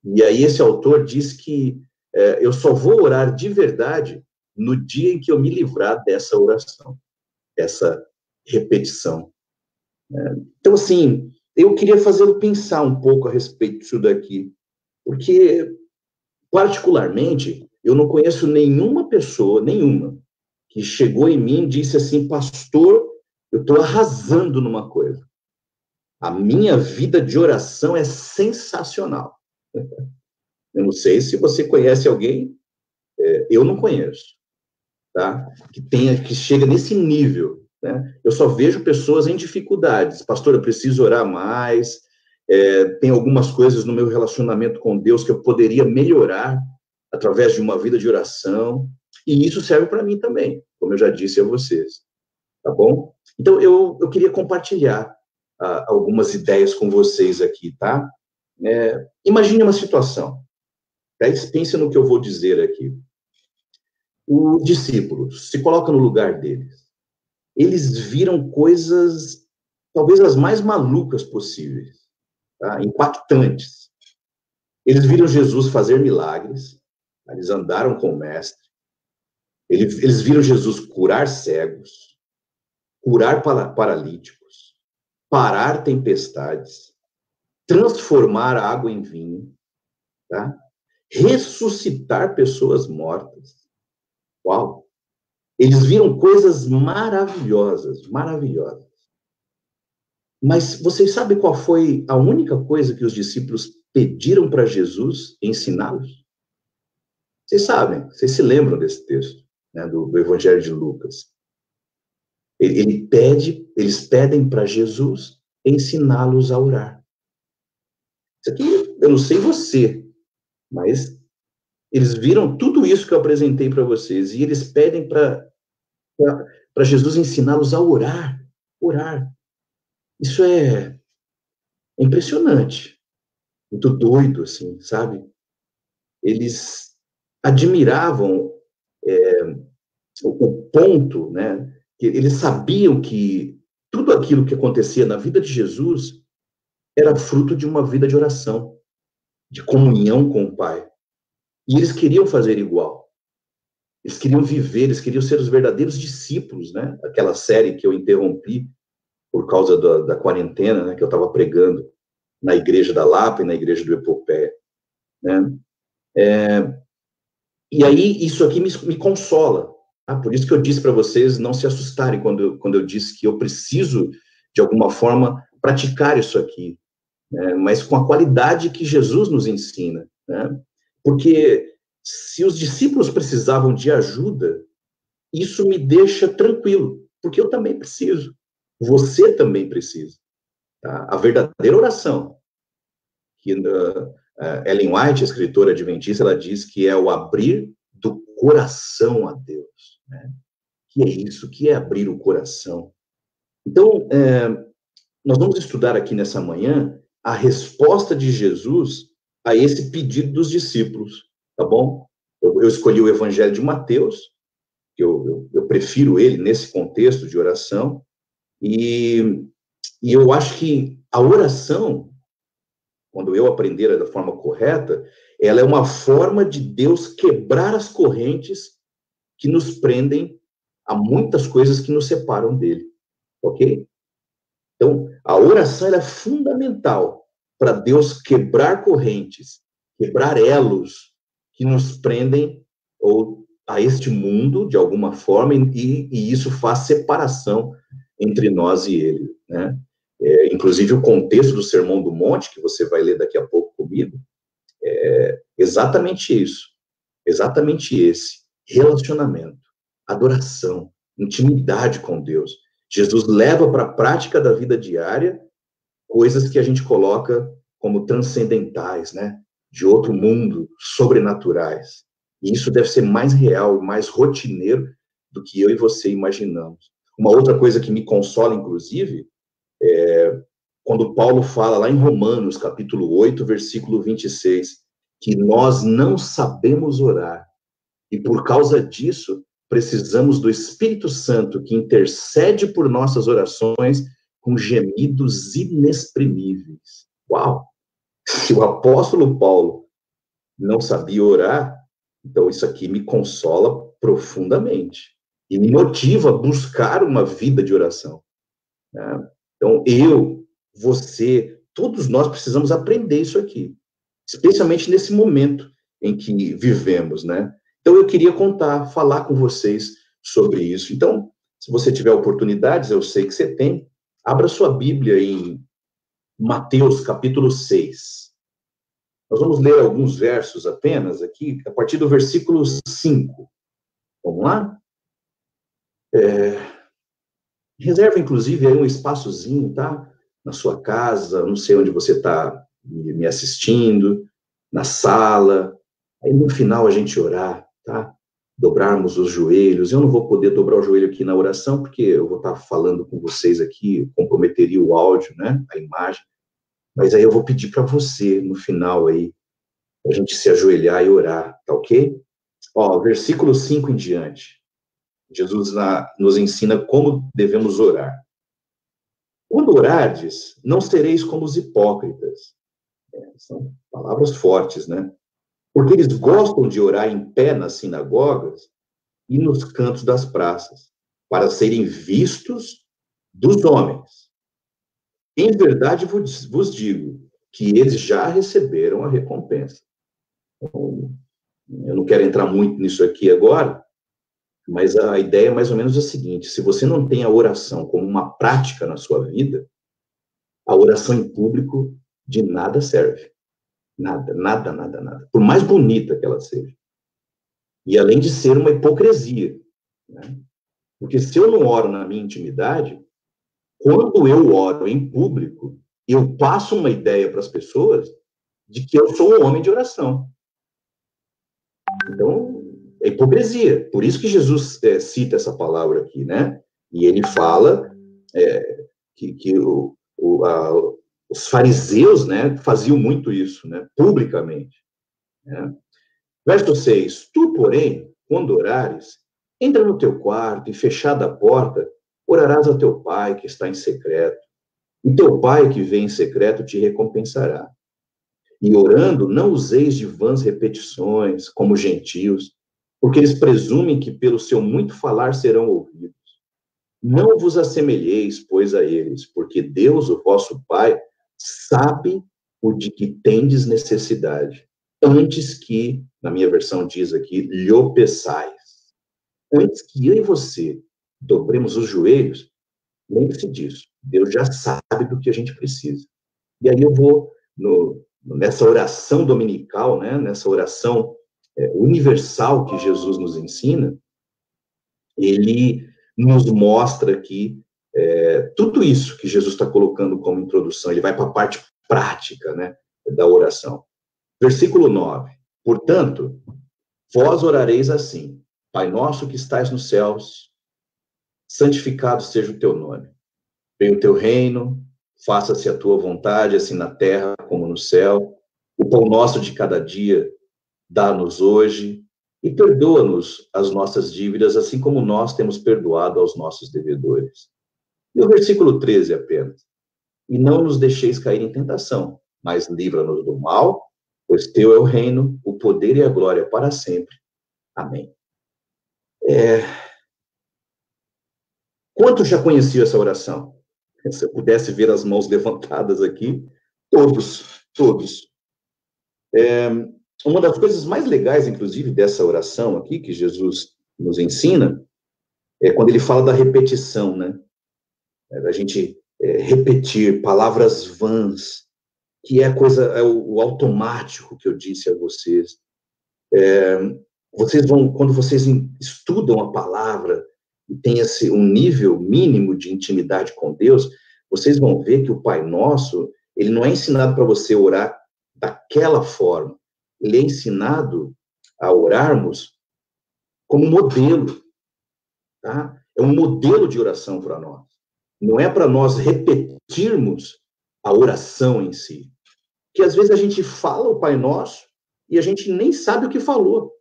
E aí esse autor diz que eu só vou orar de verdade no dia em que eu me livrar dessa oração, dessa repetição. Então, assim, eu queria fazê-lo pensar um pouco a respeito disso daqui, porque, particularmente, eu não conheço nenhuma pessoa, que chegou em mim e disse assim, pastor, eu estou arrasando numa coisa. A minha vida de oração é sensacional. Eu não sei se você conhece alguém, eu não conheço, tá? Que chega nesse nível, né? Eu só vejo pessoas em dificuldades. Pastor, eu preciso orar mais, tem algumas coisas no meu relacionamento com Deus que eu poderia melhorar através de uma vida de oração, e isso serve para mim também, como eu já disse a vocês, tá bom? Então, eu queria compartilhar algumas ideias com vocês aqui, tá? Imagine uma situação, pense no que eu vou dizer aqui. Os discípulos, se coloca no lugar deles. Eles viram coisas, talvez as mais malucas possíveis, tá? Impactantes. Eles viram Jesus fazer milagres, eles andaram com o mestre, eles viram Jesus curar cegos, curar paralíticos, parar tempestades, transformar a água em vinho, tá? Ressuscitar pessoas mortas. Uau! Eles viram coisas maravilhosas, maravilhosas. Mas vocês sabem qual foi a única coisa que os discípulos pediram para Jesus ensiná-los? Vocês sabem, vocês se lembram desse texto, né, do Evangelho de Lucas. Eles pedem para Jesus ensiná-los a orar. Isso aqui, eu não sei você, mas eles viram tudo isso que eu apresentei para vocês, e eles pedem para Jesus ensiná-los a orar. Orar. Isso é impressionante. Muito doido, assim, sabe? Eles admiravam o ponto, né? Que eles sabiam que tudo aquilo que acontecia na vida de Jesus era fruto de uma vida de oração, de comunhão com o Pai. E eles queriam fazer igual. Eles queriam viver, eles queriam ser os verdadeiros discípulos, né? Aquela série que eu interrompi por causa da quarentena, né? Que eu estava pregando na igreja da Lapa e na igreja do Epopeia, né? E aí, isso aqui me consola. Tá? Por isso que eu disse para vocês não se assustarem quando eu disse que eu preciso, de alguma forma, praticar isso aqui, né? Mas com a qualidade que Jesus nos ensina, né? Porque se os discípulos precisavam de ajuda, isso me deixa tranquilo, porque eu também preciso. Você também precisa. Tá? A verdadeira oração, que Ellen White, escritora adventista, ela diz que é o abrir do coração a Deus. Né? Que é isso? Que é abrir o coração? Então, nós vamos estudar aqui nessa manhã a resposta de Jesus a esse pedido dos discípulos, tá bom? Eu escolhi o Evangelho de Mateus, que eu prefiro ele nesse contexto de oração, e eu acho que a oração, quando eu aprender da forma correta, ela é uma forma de Deus quebrar as correntes que nos prendem a muitas coisas que nos separam dele, ok? Então, a oração ela é fundamental para Deus quebrar correntes, quebrar elos que nos prendem ou a este mundo, de alguma forma, e isso faz separação entre nós e ele, né? Inclusive, o contexto do Sermão do Monte, que você vai ler daqui a pouco comigo, é exatamente isso, exatamente esse relacionamento, adoração, intimidade com Deus. Jesus leva para a prática da vida diária coisas que a gente coloca como transcendentais, né? De outro mundo, sobrenaturais. E isso deve ser mais real, mais rotineiro do que eu e você imaginamos. Uma outra coisa que me consola, inclusive, quando Paulo fala lá em Romanos, capítulo 8, versículo 26, que nós não sabemos orar, e por causa disso, precisamos do Espírito Santo, que intercede por nossas orações com gemidos inexprimíveis. Uau! Se o apóstolo Paulo não sabia orar, então isso aqui me consola profundamente e me motiva a buscar uma vida de oração, né? Então, você, todos nós precisamos aprender isso aqui, especialmente nesse momento em que vivemos, né? Então, eu queria falar com vocês sobre isso. Então, se você tiver oportunidades, eu sei que você tem, abra sua Bíblia em Mateus, capítulo 6. Nós vamos ler alguns versos apenas aqui, a partir do versículo 5. Vamos lá? Reserva, inclusive, aí um espaçozinho, tá? Na sua casa, não sei onde você está me assistindo, na sala. Aí, no final, a gente orar, tá? Dobrarmos os joelhos. Eu não vou poder dobrar o joelho aqui na oração, porque eu vou estar falando com vocês aqui, comprometeria o áudio, né? A imagem. Mas aí eu vou pedir para você, no final aí, a gente se ajoelhar e orar, tá ok? Ó, versículo 5 em diante. Jesus nos ensina como devemos orar. Quando orardes, não sereis como os hipócritas. São palavras fortes, né? Porque eles gostam de orar em pé nas sinagogas e nos cantos das praças, para serem vistos dos homens. Em verdade vos digo que eles já receberam a recompensa. Então, eu não quero entrar muito nisso aqui agora, mas a ideia é mais ou menos a seguinte: se você não tem a oração como uma prática na sua vida, a oração em público de nada serve. Nada, nada, nada, nada. Por mais bonita que ela seja. E além de ser uma hipocrisia, né? Porque se eu não oro na minha intimidade, quando eu oro em público, eu passo uma ideia para as pessoas de que eu sou um homem de oração. Então, é hipocrisia. Por isso que Jesus cita essa palavra aqui, né? E ele fala que os fariseus, né, faziam muito isso, né, publicamente, né? Verso 6. Tu, porém, quando orares, entra no teu quarto e, fechada a porta, orarás a teu pai que está em secreto. E teu pai que vem em secreto te recompensará. E orando, não useis de vãs repetições, como gentios, porque eles presumem que pelo seu muito falar serão ouvidos. Não vos assemelheis, pois, a eles, porque Deus, o vosso Pai, sabe o de que tendes necessidade, antes que, na minha versão diz aqui, lhe peçais. Antes que eu e você dobremos os joelhos, lembre-se disso. Deus já sabe do que a gente precisa. E aí eu vou, nessa oração dominical, né, nessa oração universal que Jesus nos ensina, ele nos mostra aqui tudo isso que Jesus está colocando como introdução. Ele vai para a parte prática, né, da oração. Versículo 9. Portanto, vós orareis assim: Pai nosso que estais nos céus, santificado seja o teu nome. Venha o teu reino, faça-se a tua vontade, assim na terra como no céu. O pão nosso de cada dia dá-nos hoje, e perdoa-nos as nossas dívidas, assim como nós temos perdoado aos nossos devedores. E o versículo 13 apenas. E não nos deixeis cair em tentação, mas livra-nos do mal, pois teu é o reino, o poder e a glória para sempre. Amém. Quantos já conheciam essa oração? Se eu pudesse ver as mãos levantadas aqui, todos. Uma das coisas mais legais, inclusive, dessa oração aqui, que Jesus nos ensina, é quando ele fala da repetição, né? Da gente repetir palavras vãs, que é o automático que eu disse a vocês. Vocês vão, quando vocês estudam a palavra e tem um nível mínimo de intimidade com Deus, vocês vão ver que o Pai Nosso, ele não é ensinado para você orar daquela forma. Ele é ensinado a orarmos como modelo, tá? É um modelo de oração para nós. Não é para nós repetirmos a oração em si. Porque às vezes a gente fala o Pai Nosso e a gente nem sabe o que falou,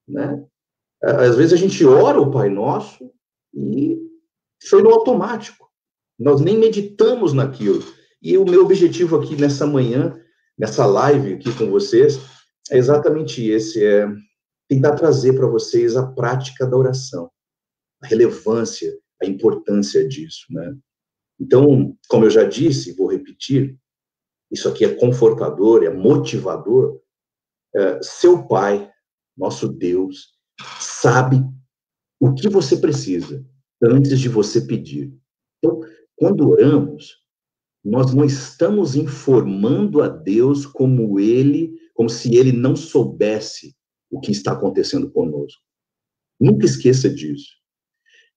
né? Às vezes a gente ora o Pai Nosso e foi no automático. Nós nem meditamos naquilo. E o meu objetivo aqui nessa manhã, nessa live aqui com vocês, é exatamente esse. tentar trazer para vocês a prática da oração, a relevância, a importância disso, né? Então, como eu já disse, vou repetir, isso aqui é confortador, é motivador. Seu Pai, nosso Deus, sabe o que você precisa antes de você pedir. Então, quando oramos, nós não estamos informando a Deus como se ele não soubesse o que está acontecendo conosco. Nunca esqueça disso.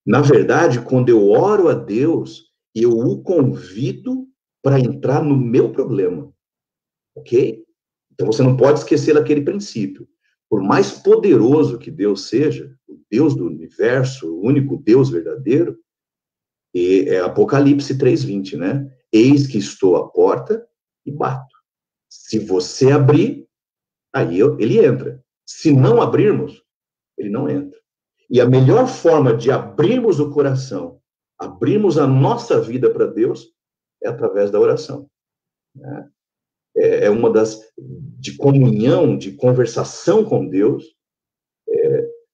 Na verdade, quando eu oro a Deus, eu o convido para entrar no meu problema, ok? Então, você não pode esquecer daquele princípio. Por mais poderoso que Deus seja, o Deus do universo, o único Deus verdadeiro, é Apocalipse 3:20, né? Eis que estou à porta e bato. Se você abrir, aí ele entra. Se não abrirmos, ele não entra. E a melhor forma de abrirmos o coração, abrirmos a nossa vida para Deus, é através da oração, né? É uma de comunhão, de conversação com Deus,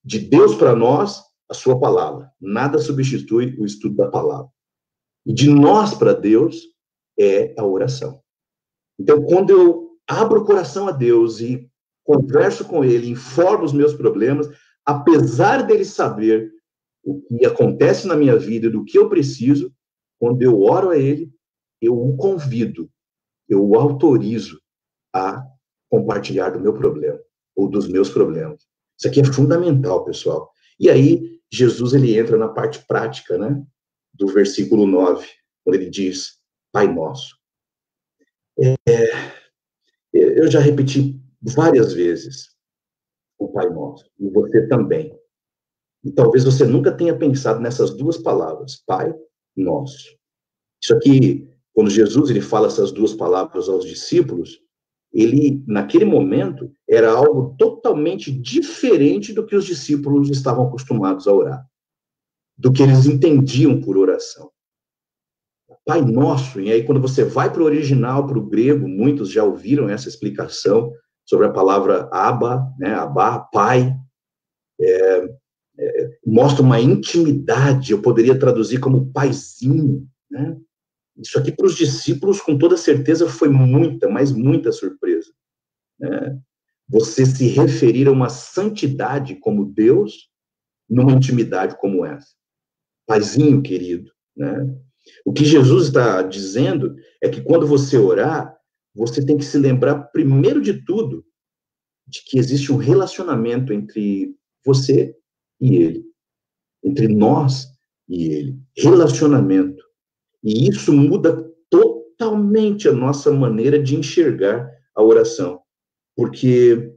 de Deus para nós, a sua palavra. Nada substitui o estudo da palavra. E de nós para Deus é a oração. Então, quando eu abro o coração a Deus e converso com Ele, informo os meus problemas, apesar dele saber o que acontece na minha vida, do que eu preciso, quando eu oro a Ele, eu o convido, eu o autorizo a compartilhar do meu problema, ou dos meus problemas. Isso aqui é fundamental, pessoal. E aí, Jesus, ele entra na parte prática, né, do versículo 9, quando ele diz, Pai Nosso. Eu já repeti várias vezes o Pai Nosso, e você também. E talvez você nunca tenha pensado nessas duas palavras, Pai Nosso. Isso aqui, quando Jesus ele fala essas duas palavras aos discípulos, ele, naquele momento, era algo totalmente diferente do que os discípulos estavam acostumados a orar, do que eles entendiam por oração. Pai Nosso, e aí quando você vai para o original, para o grego, muitos já ouviram essa explicação sobre a palavra Abba, né, Abba, Pai, mostra uma intimidade, eu poderia traduzir como paizinho, né? Isso aqui para os discípulos, com toda certeza, foi muita, mas muita surpresa, né? Você se referir a uma santidade como Deus, numa intimidade como essa. Paizinho querido, né? O que Jesus está dizendo é que quando você orar, você tem que se lembrar, primeiro de tudo, de que existe um relacionamento entre você e Ele, entre nós e Ele. Relacionamento. E isso muda totalmente a nossa maneira de enxergar a oração. Porque,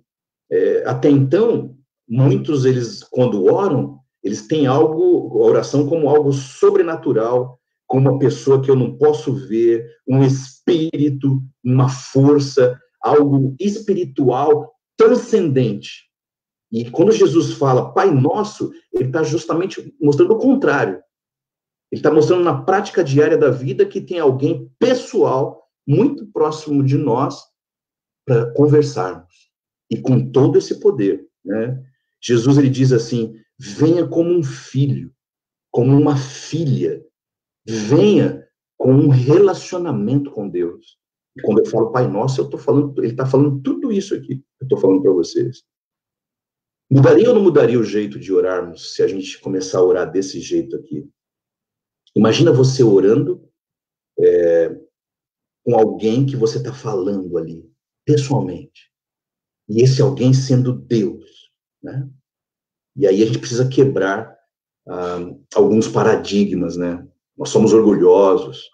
até então, muitos, eles, quando oram, eles têm a oração como algo sobrenatural, como uma pessoa que eu não posso ver, um espírito, uma força, algo espiritual transcendente. E quando Jesus fala Pai Nosso, ele está justamente mostrando o contrário. Ele está mostrando na prática diária da vida que tem alguém pessoal, muito próximo de nós, para conversarmos. E com todo esse poder, né? Jesus, ele diz assim, venha como um filho, como uma filha, venha com um relacionamento com Deus. E quando eu falo Pai Nosso, ele está falando tudo isso aqui, que eu estou falando para vocês. Mudaria ou não mudaria o jeito de orarmos se a gente começar a orar desse jeito aqui? Imagina você orando com alguém que você está falando ali, pessoalmente. E esse alguém sendo Deus, né? E aí a gente precisa quebrar alguns paradigmas, né? Nós somos orgulhosos,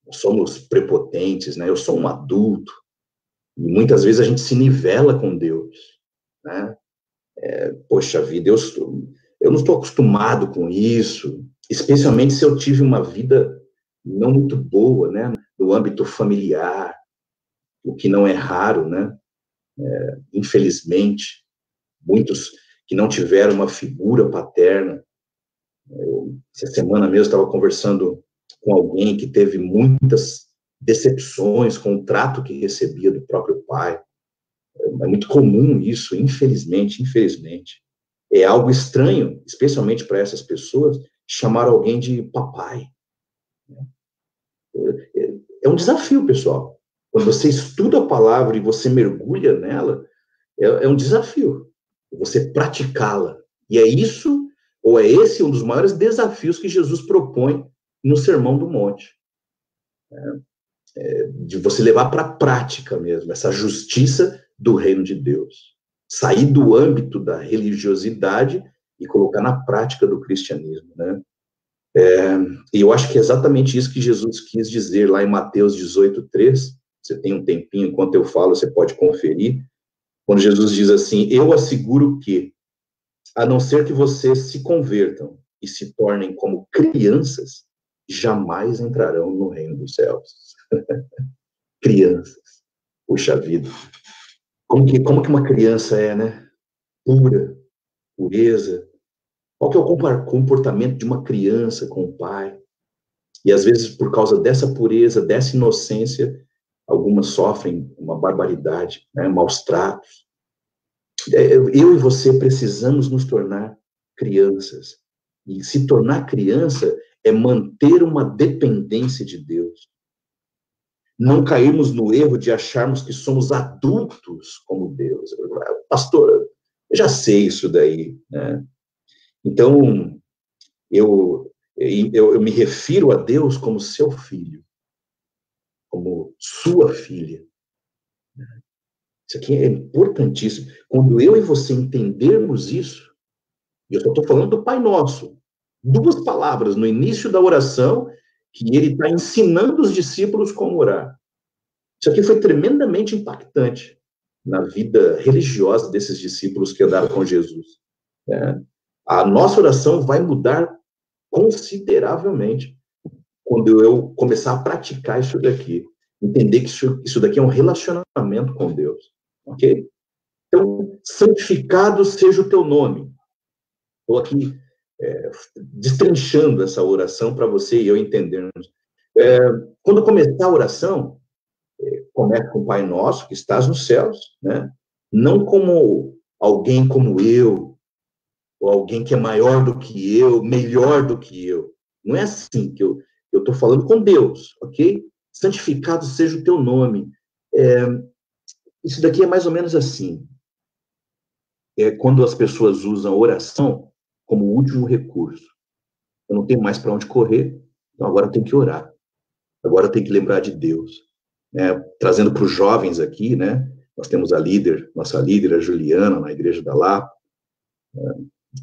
nós somos prepotentes, né? Eu sou um adulto. E muitas vezes a gente se nivela com Deus, né? Poxa vida, eu não estou acostumado com isso, especialmente se eu tive uma vida não muito boa, né? No âmbito familiar, o que não é raro, né? Infelizmente, muitos que não tiveram uma figura paterna. Essa semana mesmo estava conversando com alguém que teve muitas decepções com o trato que recebia do próprio pai. É muito comum isso, infelizmente. É algo estranho, especialmente para essas pessoas, chamar alguém de papai. É um desafio, pessoal. Quando você estuda a palavra e você mergulha nela, é um desafio. Você praticá-la. E é isso, ou é esse um dos maiores desafios que Jesus propõe no Sermão do Monte. De você levar para a prática mesmo, essa justiça do reino de Deus. Sair do âmbito da religiosidade e colocar na prática do cristianismo, né? E eu acho que é exatamente isso que Jesus quis dizer lá em Mateus 18:3. Você tem um tempinho, enquanto eu falo, você pode conferir. Quando Jesus diz assim: eu asseguro que, a não ser que vocês se convertam e se tornem como crianças, jamais entrarão no reino dos céus. Crianças. Puxa vida. Como que uma criança é, né? Pura, pureza. Qual que é o comportamento de uma criança com o pai? E às vezes, por causa dessa pureza, dessa inocência, algumas sofrem uma barbaridade, né? Maus tratos. Eu e você precisamos nos tornar crianças. E se tornar criança é manter uma dependência de Deus. Não cairmos no erro de acharmos que somos adultos como Deus. Pastor, eu já sei isso daí, né? Então, eu me refiro a Deus como seu filho, como sua filha. Isso aqui é importantíssimo. Quando eu e você entendermos isso, e eu só estou falando do Pai Nosso, 2 palavras no início da oração, que ele está ensinando os discípulos como orar. Isso aqui foi tremendamente impactante na vida religiosa desses discípulos que andaram com Jesus. A nossa oração vai mudar consideravelmente quando eu começar a praticar isso daqui. Entender que isso daqui é um relacionamento com Deus. Ok? Então, santificado seja o teu nome. Estou aqui destrinchando essa oração para você e eu entendermos. Quando começar a oração, começa com o Pai Nosso, que estás nos céus, né? Não como alguém como eu, ou alguém que é maior do que eu, melhor do que eu. Não é assim que eu estou falando com Deus, ok? Santificado seja o teu nome. Isso daqui é mais ou menos assim. Quando as pessoas usam a oração como último recurso. Eu não tenho mais para onde correr, então agora eu tenho que orar. Agora eu tenho que lembrar de Deus. Trazendo para os jovens aqui, né? Nós temos nossa líder, a Juliana, na Igreja da Lapa.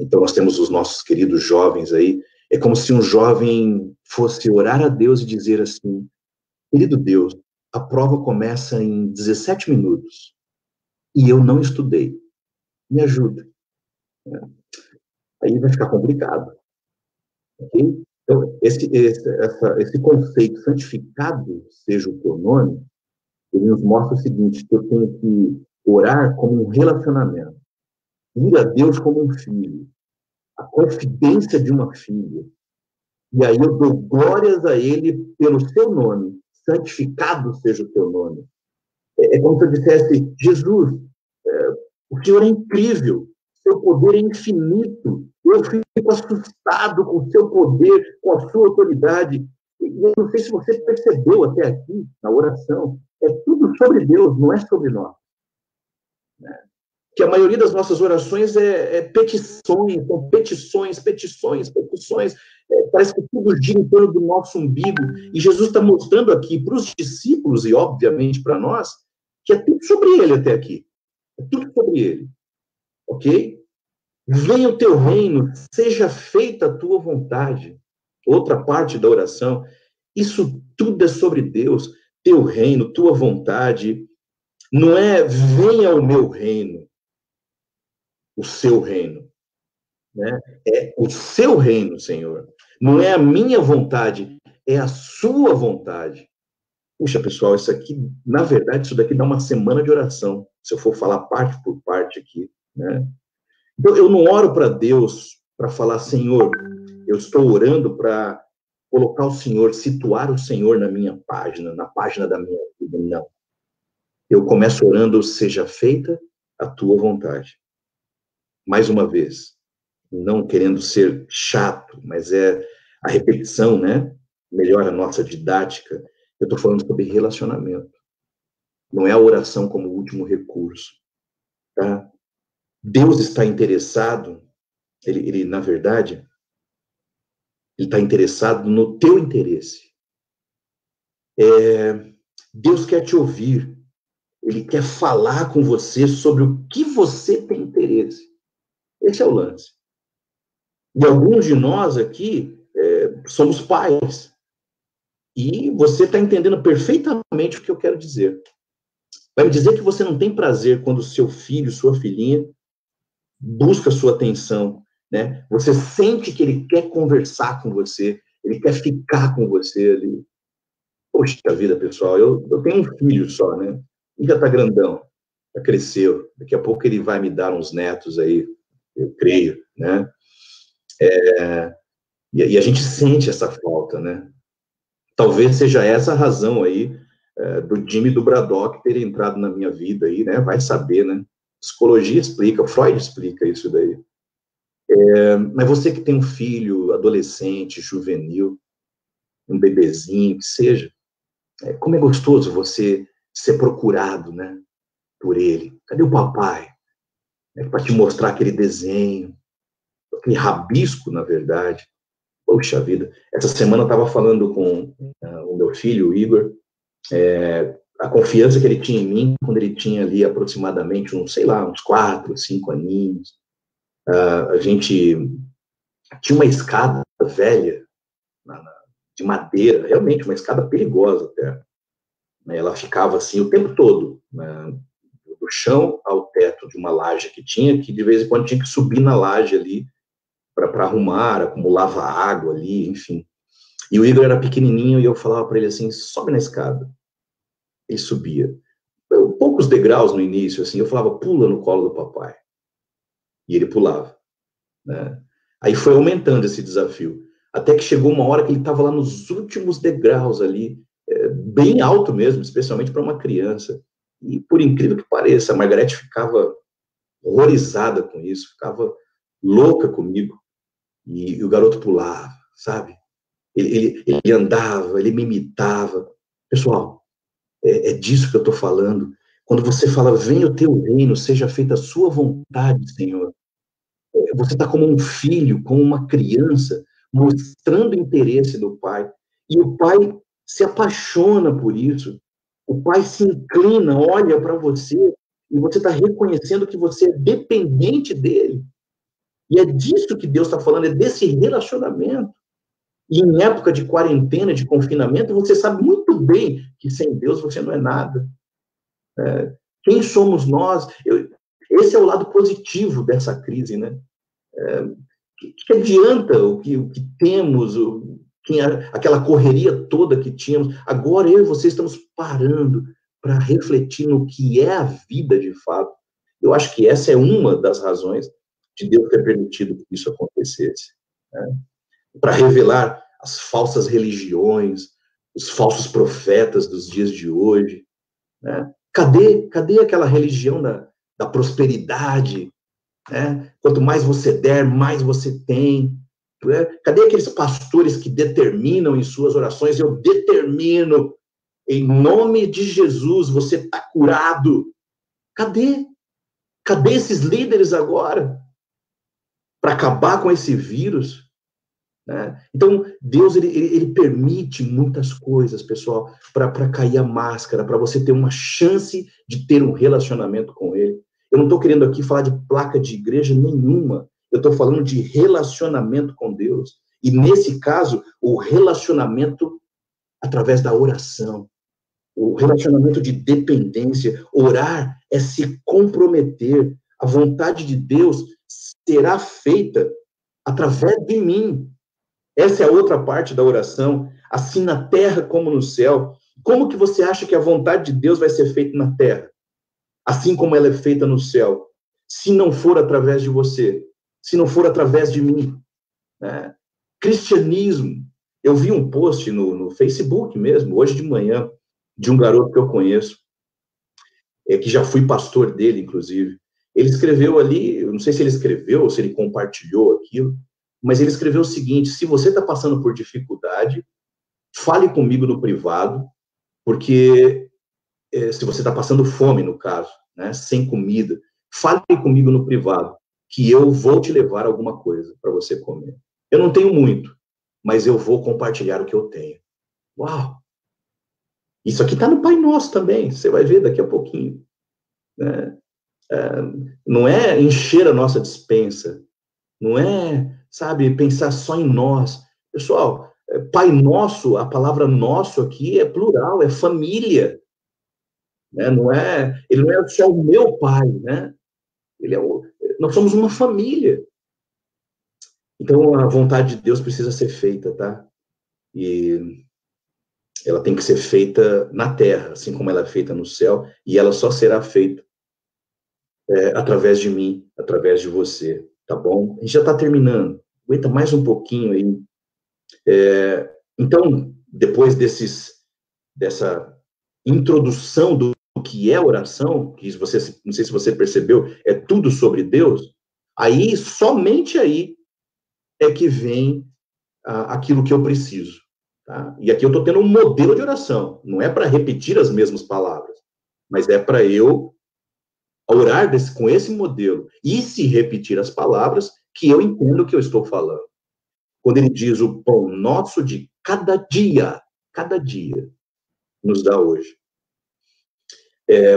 Então nós temos os nossos queridos jovens aí. É como se um jovem fosse orar a Deus e dizer assim: querido Deus, a prova começa em 17 minutos e eu não estudei. Me ajuda. Aí vai ficar complicado. Okay? Então, esse conceito, santificado seja o teu nome, ele nos mostra o seguinte, que eu tenho que orar como um relacionamento. Ir a Deus como um filho. A confidência de uma filha. E aí eu dou glórias a Ele pelo seu nome. Santificado seja o teu nome. É como se eu dissesse: Jesus, o Senhor é incrível. Seu poder é infinito. Eu fico assustado com o seu poder, com a sua autoridade. E eu não sei se você percebeu até aqui, na oração, é tudo sobre Deus, não é sobre nós. Que a maioria das nossas orações é petições, são petições. Parece que tudo gira em torno do nosso umbigo. E Jesus está mostrando aqui para os discípulos e, obviamente, para nós, que é tudo sobre Ele até aqui. É tudo sobre Ele. Ok? Venha o teu reino, seja feita a tua vontade. Outra parte da oração. Isso tudo é sobre Deus. Teu reino, tua vontade. Não é venha o meu reino. O seu reino, né? É o seu reino, Senhor. Não é a minha vontade, é a sua vontade. Puxa, pessoal, isso aqui, na verdade, isso daqui dá uma semana de oração, se eu for falar parte por parte aqui, né? Então, eu não oro para Deus para falar: Senhor, eu estou orando para colocar o Senhor, situar o Senhor na minha página, na página da minha vida. Não. Eu começo orando, seja feita a tua vontade. Mais uma vez, não querendo ser chato, mas é a repetição, né? Melhora a nossa didática. Eu estou falando sobre relacionamento. Não é a oração como último recurso, tá? Deus está interessado, ele na verdade, ele está interessado no teu interesse. Deus quer te ouvir. Ele quer falar com você sobre o que você tem interesse. Esse é o lance. E alguns de nós aqui somos pais. E você está entendendo perfeitamente o que eu quero dizer. Vai me dizer que você não tem prazer quando seu filho, sua filhinha, busca sua atenção, né? Você sente que ele quer conversar com você, ele quer ficar com você ali. Poxa vida, pessoal, eu tenho um filho só, né? E já está grandão, já cresceu. Daqui a pouco ele vai me dar uns netos aí, eu creio, né? E a gente sente essa falta, né? Talvez seja essa a razão aí do Jimmy do Braddock ter entrado na minha vida aí, né? Vai saber, né? Psicologia explica, Freud explica isso daí. Mas você que tem um filho adolescente, juvenil, um bebezinho, que seja, como é gostoso você ser procurado, né? Por ele. Cadê o papai? Para te mostrar aquele desenho, aquele rabisco, na verdade. Poxa vida. Essa semana eu estava falando com o meu filho, o Igor, a confiança que ele tinha em mim quando ele tinha ali aproximadamente uns 4, 5 aninhos. A gente tinha uma escada velha, de madeira, realmente uma escada perigosa até. Ela ficava assim o tempo todo, né, do chão ao teto de uma laje que tinha, que de vez em quando tinha que subir na laje ali para arrumar, acumulava água ali, enfim. E o Igor era pequenininho e eu falava para ele assim, sobe na escada. Ele subia. Poucos degraus no início, assim, eu falava, pula no colo do papai. E ele pulava, né? Aí foi aumentando esse desafio, até que chegou uma hora que ele estava lá nos últimos degraus ali, bem alto mesmo, especialmente para uma criança. E por incrível que pareça, a Margarete ficava horrorizada com isso, ficava louca comigo. E o garoto pulava, sabe? Ele andava, ele me imitava. Pessoal, é disso que eu estou falando. Quando você fala, venha o teu reino, seja feita a sua vontade, Senhor. Você está como um filho, como uma criança, mostrando interesse do pai. E o pai se apaixona por isso. O pai se inclina, olha para você, e você está reconhecendo que você é dependente dele. E é disso que Deus está falando, é desse relacionamento. E em época de quarentena, de confinamento, você sabe muito bem que sem Deus você não é nada. Quem somos nós? Esse é o lado positivo dessa crise, né? Que adianta o que temos, aquela correria toda que tínhamos? Agora eu e você estamos parando para refletir no que é a vida de fato. Eu acho que essa é uma das razões de Deus ter permitido que isso acontecesse, né? Para revelar as falsas religiões, os falsos profetas dos dias de hoje, né? Cadê aquela religião da prosperidade, né? Quanto mais você der, mais você tem, né? Cadê aqueles pastores que determinam em suas orações, eu determino, em nome de Jesus, você está curado? Cadê? Cadê esses líderes agora? Para acabar com esse vírus? Né? Então, Deus ele permite muitas coisas, pessoal, para cair a máscara, para você ter uma chance de ter um relacionamento com Ele. Eu não estou querendo aqui falar de placa de igreja nenhuma, eu estou falando de relacionamento com Deus. E, nesse caso, o relacionamento através da oração, o relacionamento de dependência. Orar é se comprometer. A vontade de Deus será feita através de mim. Essa é a outra parte da oração, assim na terra como no céu. Como que você acha que a vontade de Deus vai ser feita na terra? Assim como ela é feita no céu. Se não for através de você, se não for através de mim, né? Cristianismo. Eu vi um post no Facebook mesmo, hoje de manhã, de um garoto que eu conheço. que já fui pastor dele, inclusive. Ele escreveu ali, eu não sei se ele escreveu ou se ele compartilhou aquilo, mas ele escreveu o seguinte: se você está passando por dificuldade, fale comigo no privado, porque se você está passando fome, no caso, né, sem comida, fale comigo no privado, que eu vou te levar alguma coisa para você comer. Eu não tenho muito, mas eu vou compartilhar o que eu tenho. Uau! Isso aqui está no Pai Nosso também, você vai ver daqui a pouquinho. Né? Não é encher a nossa despensa, não é, sabe, pensar só em nós. Pessoal, Pai Nosso, a palavra nosso aqui é plural, é família. Né? Ele não é só o meu pai, né? Nós somos uma família. Então, a vontade de Deus precisa ser feita, tá? E ela tem que ser feita na terra, assim como ela é feita no céu, e ela só será feita através de mim, através de você, tá bom? A gente já está terminando. Aguenta mais um pouquinho aí. Então, depois dessa introdução do que é oração, que você, não sei se você percebeu, é tudo sobre Deus, aí, somente aí, é que vem aquilo que eu preciso. Tá? E aqui eu estou tendo um modelo de oração, não é para repetir as mesmas palavras, mas é para eu orar com esse modelo, e se repetir as palavras, que eu entendo o que eu estou falando. Quando ele diz o pão nosso de cada dia nos dá hoje.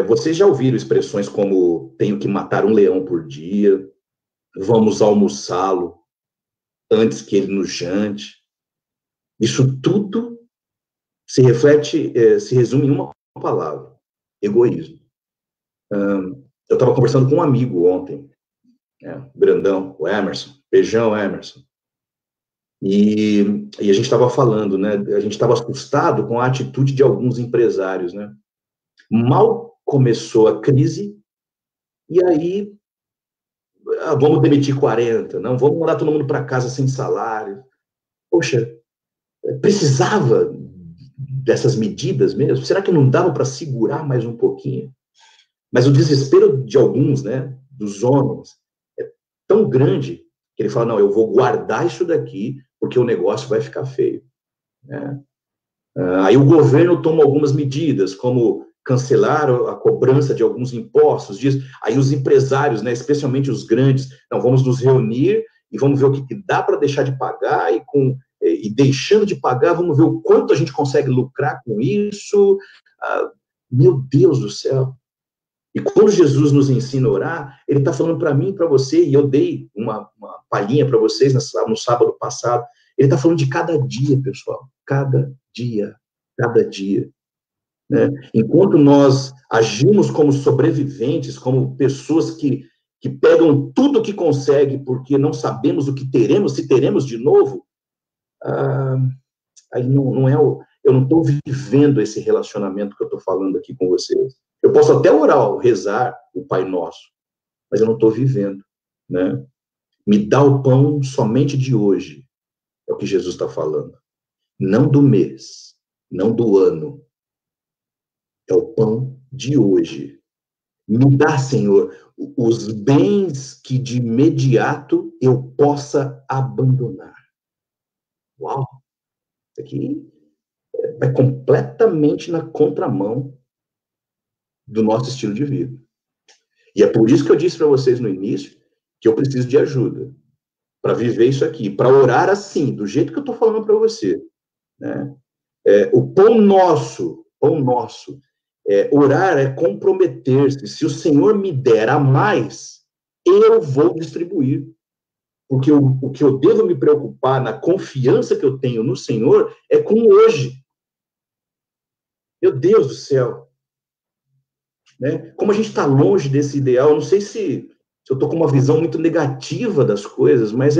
Vocês já ouviram expressões como tenho que matar um leão por dia, vamos almoçá-lo antes que ele nos jante. Isso tudo se resume em uma palavra: egoísmo. Eu estava conversando com um amigo ontem, grandão, o Emerson, beijão, Emerson. E a gente estava falando, né? A gente estava assustado com a atitude de alguns empresários, né? Mal começou a crise, e aí vamos demitir 40, não, vamos mandar todo mundo para casa sem salário. Poxa, precisava dessas medidas mesmo? Será que não dava para segurar mais um pouquinho? Mas o desespero de alguns, né, dos homens, é tão grande que ele fala, não, eu vou guardar isso daqui porque o negócio vai ficar feio. Né? Aí o governo toma algumas medidas, como cancelar a cobrança de alguns impostos. Aí os empresários, né, especialmente os grandes, não, vamos nos reunir e vamos ver o que dá para deixar de pagar e deixando de pagar, vamos ver o quanto a gente consegue lucrar com isso. Meu Deus do céu! E quando Jesus nos ensina a orar, ele está falando para mim e para você, e eu dei uma palhinha para vocês no sábado passado, ele está falando de cada dia, pessoal, cada dia. Né? Enquanto nós agimos como sobreviventes, como pessoas que pegam tudo que consegue porque não sabemos o que teremos, se teremos de novo, aí eu não estou vivendo esse relacionamento que eu estou falando aqui com vocês. Eu posso até orar, rezar o Pai Nosso, mas eu não estou vivendo, né? Me dá o pão somente de hoje, é o que Jesus está falando. Não do mês, não do ano. É o pão de hoje. Me dá, Senhor, os bens que de imediato eu possa abandonar. Uau! Isso aqui é completamente na contramão do nosso estilo de vida. E é por isso que eu disse para vocês no início que eu preciso de ajuda para viver isso aqui, para orar assim, do jeito que eu estou falando para você. Né? O pão nosso, orar é comprometer-se. Se o Senhor me der a mais, eu vou distribuir. Porque o que eu devo me preocupar na confiança que eu tenho no Senhor é com hoje. Meu Deus do céu. Né? Como a gente está longe desse ideal, não sei se eu estou com uma visão muito negativa das coisas, mas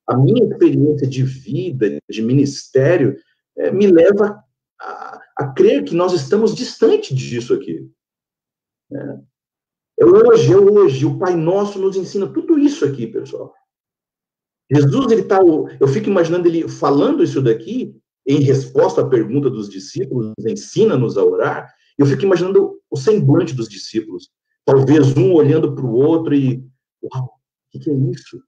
a minha experiência de vida, de ministério, me leva a crer que nós estamos distante disso aqui. Né? É hoje. O Pai Nosso nos ensina tudo isso aqui, pessoal. Jesus, eu fico imaginando ele falando isso daqui, em resposta à pergunta dos discípulos, ensina-nos a orar, eu fico imaginando o semblante dos discípulos. Talvez um olhando para o outro e, uau, o que é isso?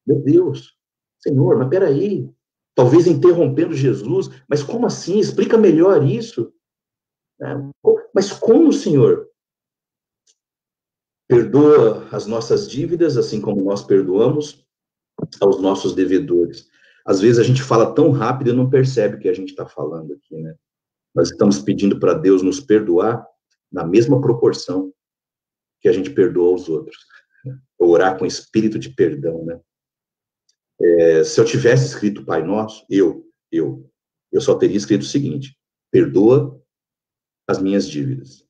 Meu Deus, Senhor, mas peraí. Talvez interrompendo Jesus, mas como assim? Explica melhor isso. Mas como, Senhor? Perdoa as nossas dívidas, assim como nós perdoamos aos nossos devedores. Às vezes a gente fala tão rápido e não percebe o que a gente está falando aqui, né? Nós estamos pedindo para Deus nos perdoar na mesma proporção que a gente perdoa aos outros. Orar com espírito de perdão, né? Se eu tivesse escrito Pai Nosso, eu só teria escrito o seguinte: perdoa as minhas dívidas.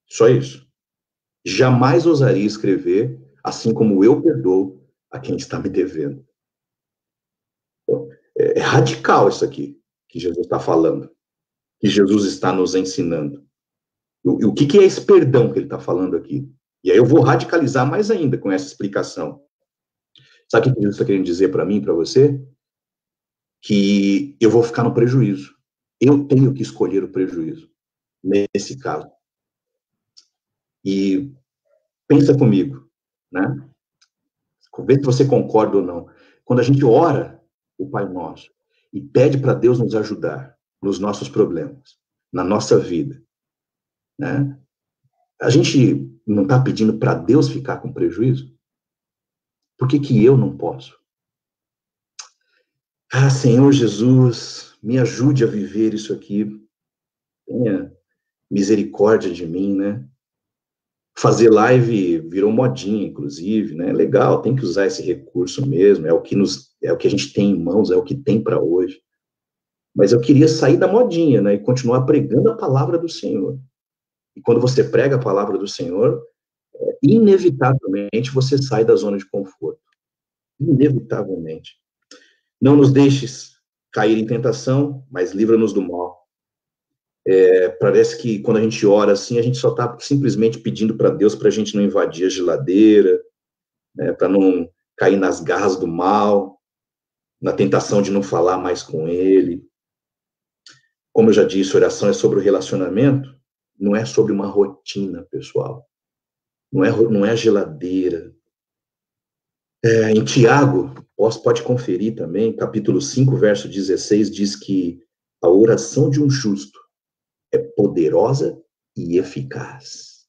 Só isso. Jamais ousaria escrever assim como eu perdoo a quem está me devendo. Então, é radical isso aqui que Jesus está falando, que Jesus está nos ensinando. O que é esse perdão que ele está falando aqui? E aí eu vou radicalizar mais ainda com essa explicação. Sabe o que Jesus está querendo dizer para mim e para você? Que eu vou ficar no prejuízo. Eu tenho que escolher o prejuízo, nesse caso. E pensa comigo, né? Vê se você concorda ou não. Quando a gente ora o Pai Nosso e pede para Deus nos ajudar nos nossos problemas, na nossa vida, né? A gente não está pedindo para Deus ficar com prejuízo? Por que que eu não posso? Ah, Senhor Jesus, me ajude a viver isso aqui. Tenha misericórdia de mim, né? Fazer live virou modinha, inclusive, né? Legal, tem que usar esse recurso mesmo, é o que a gente tem em mãos, é o que tem para hoje. Mas eu queria sair da modinha, né? E continuar pregando a palavra do Senhor. E quando você prega a palavra do Senhor, inevitavelmente você sai da zona de conforto. Inevitavelmente. Não nos deixes cair em tentação, mas livra-nos do mal. Parece que quando a gente ora assim, a gente só está simplesmente pedindo para Deus para a gente não invadir a geladeira, né, para não cair nas garras do mal, na tentação de não falar mais com Ele. Como eu já disse, oração é sobre o relacionamento, não é sobre uma rotina, pessoal. Não é geladeira. Em Tiago, pode conferir também, capítulo 5, verso 16, diz que a oração de um justo é poderosa e eficaz.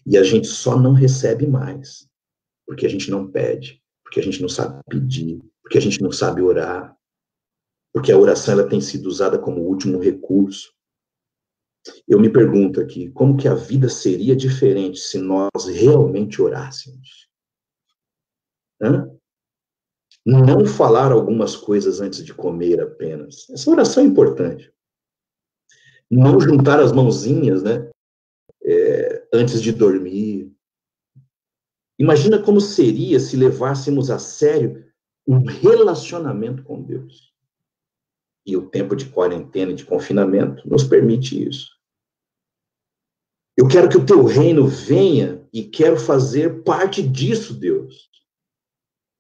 E a gente só não recebe mais, porque a gente não pede, porque a gente não sabe pedir, porque a gente não sabe orar, porque a oração ela tem sido usada como último recurso. Eu me pergunto aqui, como que a vida seria diferente se nós realmente orássemos? Não falar algumas coisas antes de comer apenas. Essa oração é importante. Não juntar as mãozinhas, né? Antes de dormir. Imagina como seria se levássemos a sério um relacionamento com Deus. E o tempo de quarentena e de confinamento nos permite isso. Eu quero que o teu reino venha e quero fazer parte disso, Deus.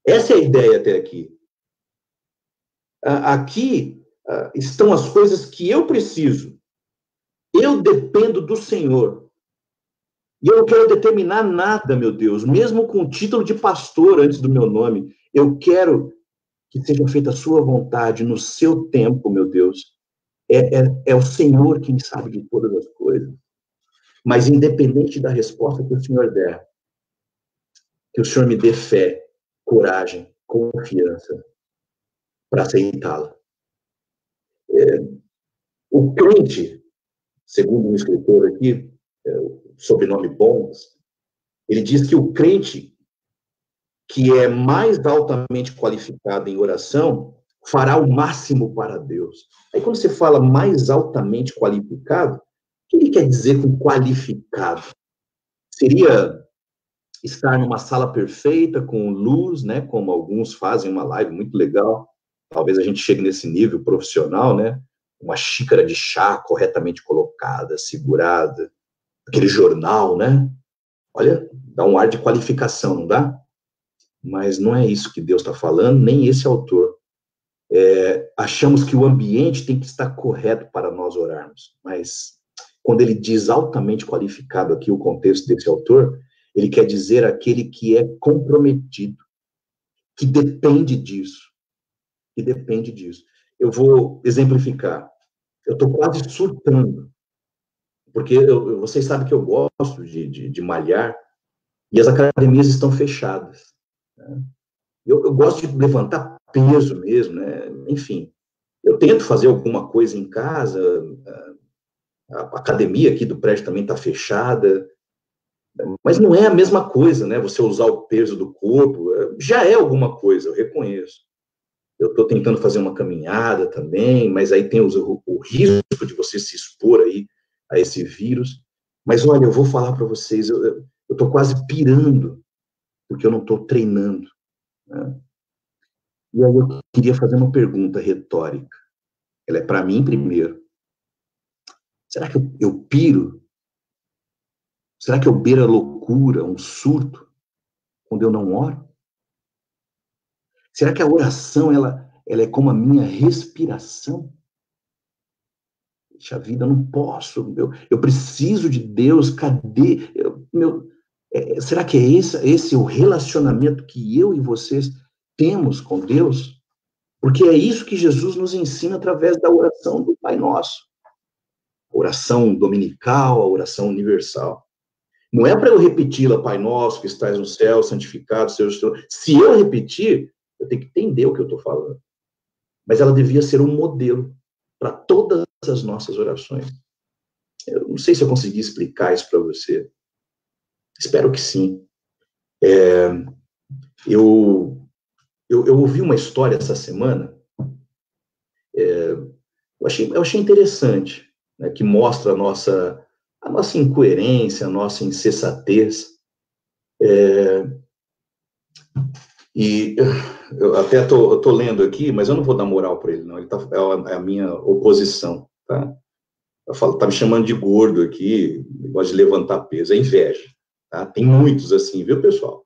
Essa é a ideia até aqui. Aqui estão as coisas que eu preciso. Eu dependo do Senhor. E eu não quero determinar nada, meu Deus, mesmo com o título de pastor antes do meu nome. Eu quero que seja feita a sua vontade no seu tempo, meu Deus. É o Senhor quem sabe de todas as coisas. Mas independente da resposta que o Senhor der, que o Senhor me dê fé, coragem, confiança para aceitá-la. O crente, segundo um escritor aqui, sobrenome Bones, ele diz que o crente que é mais altamente qualificado em oração fará o máximo para Deus. Aí quando você fala mais altamente qualificado, o que ele quer dizer com qualificado? Seria estar numa sala perfeita, com luz, né, como alguns fazem uma live muito legal. Talvez a gente chegue nesse nível profissional, né? Uma xícara de chá corretamente colocada, segurada, aquele jornal, né? Olha, dá um ar de qualificação, não dá? Mas não é isso que Deus está falando, nem esse autor. Achamos que o ambiente tem que estar correto para nós orarmos, mas quando ele diz altamente qualificado aqui o contexto desse autor, ele quer dizer aquele que é comprometido, que depende disso, que depende disso. Eu vou exemplificar. Eu estou quase surtando, porque vocês sabem que eu gosto de malhar, e as academias estão fechadas. Né? Eu gosto de levantar peso mesmo, né? Enfim, eu tento fazer alguma coisa em casa, a academia aqui do prédio também está fechada, mas não é a mesma coisa, né? Você usar o peso do corpo, já é alguma coisa, eu reconheço. Eu estou tentando fazer uma caminhada também, mas aí tem o risco de você se expor aí a esse vírus. Mas olha, eu vou falar para vocês, eu estou quase pirando, porque eu não estou treinando. Né? E aí eu queria fazer uma pergunta retórica. Ela é para mim primeiro. Será que eu piro? Será que eu beiro a loucura, um surto, quando eu não oro? Será que a oração, ela é como a minha respiração? Puxa vida, eu não posso, eu preciso de Deus, cadê? Será que é esse o relacionamento que eu e vocês temos com Deus? Porque é isso que Jesus nos ensina através da oração do Pai Nosso. A oração dominical, a oração universal. Não é para eu repeti-la, Pai Nosso, que estás no céu, santificado seja o teu nome. Se eu repetir, eu tenho que entender o que eu estou falando. Mas ela devia ser um modelo para todas as nossas orações. Eu não sei se eu consegui explicar isso para você. Espero que sim. Eu ouvi uma história essa semana, eu achei interessante, né, que mostra a nossa incoerência, a nossa insensatez. E eu até estou lendo aqui, mas eu não vou dar moral para ele, não. É a minha oposição, tá? Tá me chamando de gordo aqui, gosta de levantar peso, é inveja, tá? Tem muitos assim, viu, pessoal?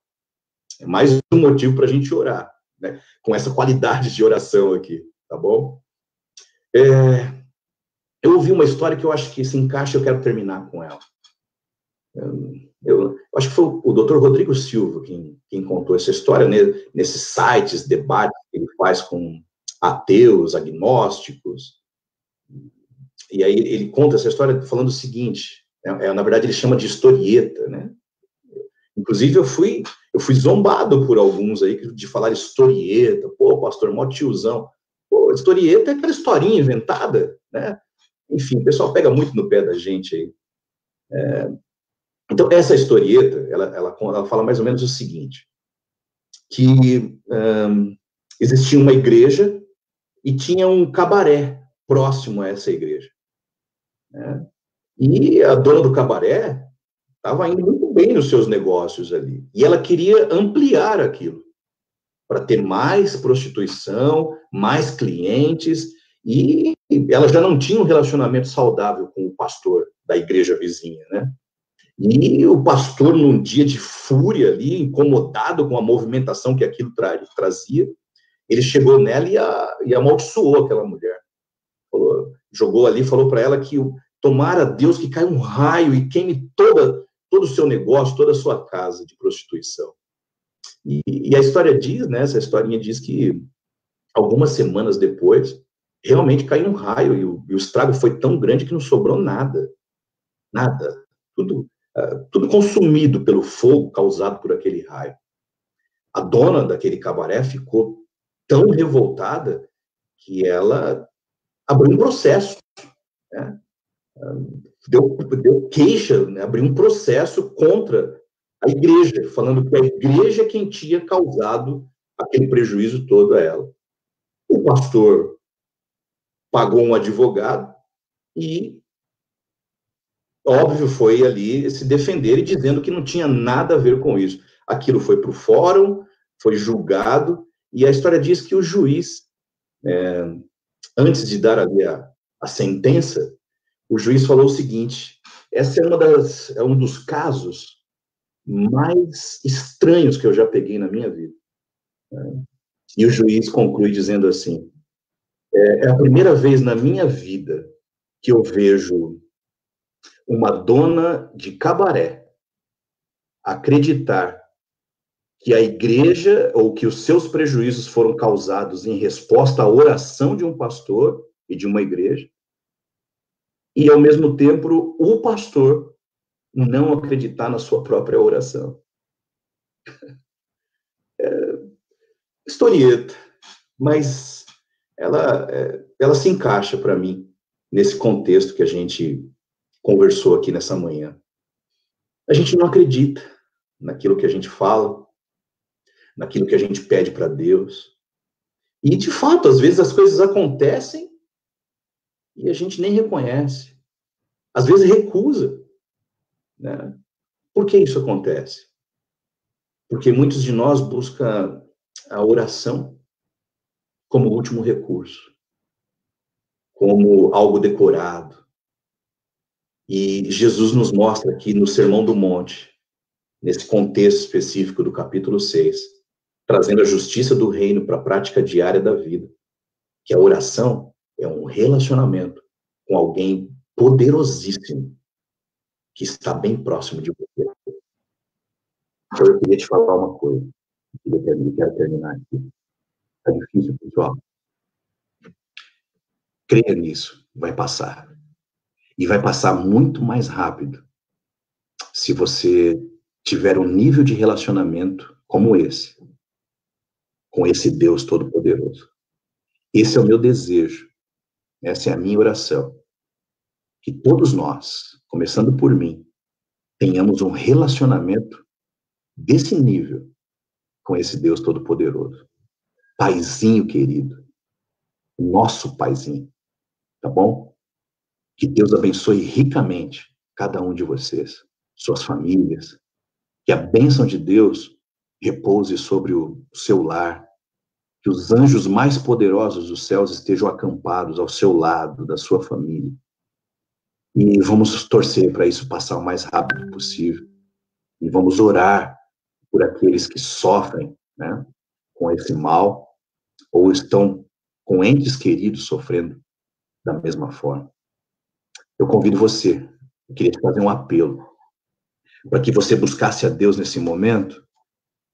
É mais um motivo para a gente orar, né? Com essa qualidade de oração aqui, tá bom? Eu ouvi uma história que eu acho que se encaixa, eu quero terminar com ela. Eu acho que foi o Dr. Rodrigo Silva quem contou essa história, né, nesses sites, debates que ele faz com ateus, agnósticos. E aí ele conta essa história falando o seguinte, na verdade ele chama de historieta, né? Inclusive eu fui zombado por alguns aí de falar historieta, pô, pastor, mó tiozão. Pô, historieta é aquela historinha inventada, né? Enfim, o pessoal pega muito no pé da gente aí. Então, essa historieta, ela fala mais ou menos o seguinte, que existia uma igreja e tinha um cabaré próximo a essa igreja. Né? E a dona do cabaré estava indo muito bem nos seus negócios ali. E ela queria ampliar aquilo, para ter mais prostituição, mais clientes, e ela já não tinha um relacionamento saudável com o pastor da igreja vizinha, né? E o pastor, num dia de fúria ali, incomodado com a movimentação que aquilo trazia, ele chegou nela e amaldiçoou aquela mulher. Jogou ali, falou para ela que tomara Deus que caia um raio e queime todo o seu negócio, toda a sua casa de prostituição. E a história diz, né, essa historinha diz que algumas semanas depois, realmente caiu um raio e o estrago foi tão grande que não sobrou nada. Nada. Tudo consumido pelo fogo causado por aquele raio. A dona daquele cabaré ficou tão revoltada que ela abriu um processo, né? Deu queixa, né? Abriu um processo contra a igreja, falando que a igreja é quem tinha causado aquele prejuízo todo a ela. O pastor pagou um advogado e, óbvio, foi ali se defender e dizendo que não tinha nada a ver com isso. Aquilo foi para o fórum, foi julgado, e a história diz que o juiz, antes de dar ali a sentença, o juiz falou o seguinte: essa é um dos casos mais estranhos que eu já peguei na minha vida. E o juiz conclui dizendo assim: é a primeira vez na minha vida que eu vejo uma dona de cabaré acreditar que a igreja ou que os seus prejuízos foram causados em resposta à oração de um pastor e de uma igreja, e ao mesmo tempo o pastor não acreditar na sua própria oração. Historieta, mas ela se encaixa para mim nesse contexto que a gente conversou aqui nessa manhã. A gente não acredita naquilo que a gente fala, naquilo que a gente pede para Deus. E, de fato, às vezes as coisas acontecem e a gente nem reconhece. Às vezes recusa, né? Por que isso acontece? Porque muitos de nós buscam a oração como último recurso, como algo decorado. E Jesus nos mostra aqui no Sermão do Monte, nesse contexto específico do capítulo 6, trazendo a justiça do reino para a prática diária da vida, que a oração é um relacionamento com alguém poderosíssimo, que está bem próximo de você. Então, eu queria te falar uma coisa. Eu quero terminar aqui. Está difícil, pessoal. Creia nisso, vai passar. E vai passar muito mais rápido se você tiver um nível de relacionamento como esse, com esse Deus Todo-Poderoso. Esse é o meu desejo, essa é a minha oração. Que todos nós, começando por mim, tenhamos um relacionamento desse nível com esse Deus Todo-Poderoso. Paizinho querido, nosso paizinho, tá bom? Que Deus abençoe ricamente cada um de vocês, suas famílias, que a bênção de Deus repouse sobre o seu lar, que os anjos mais poderosos dos céus estejam acampados ao seu lado, da sua família. E vamos torcer para isso passar o mais rápido possível. E vamos orar por aqueles que sofrem, né, com esse mal, ou estão com entes queridos sofrendo da mesma forma. Eu convido você, eu queria te fazer um apelo, para que você buscasse a Deus nesse momento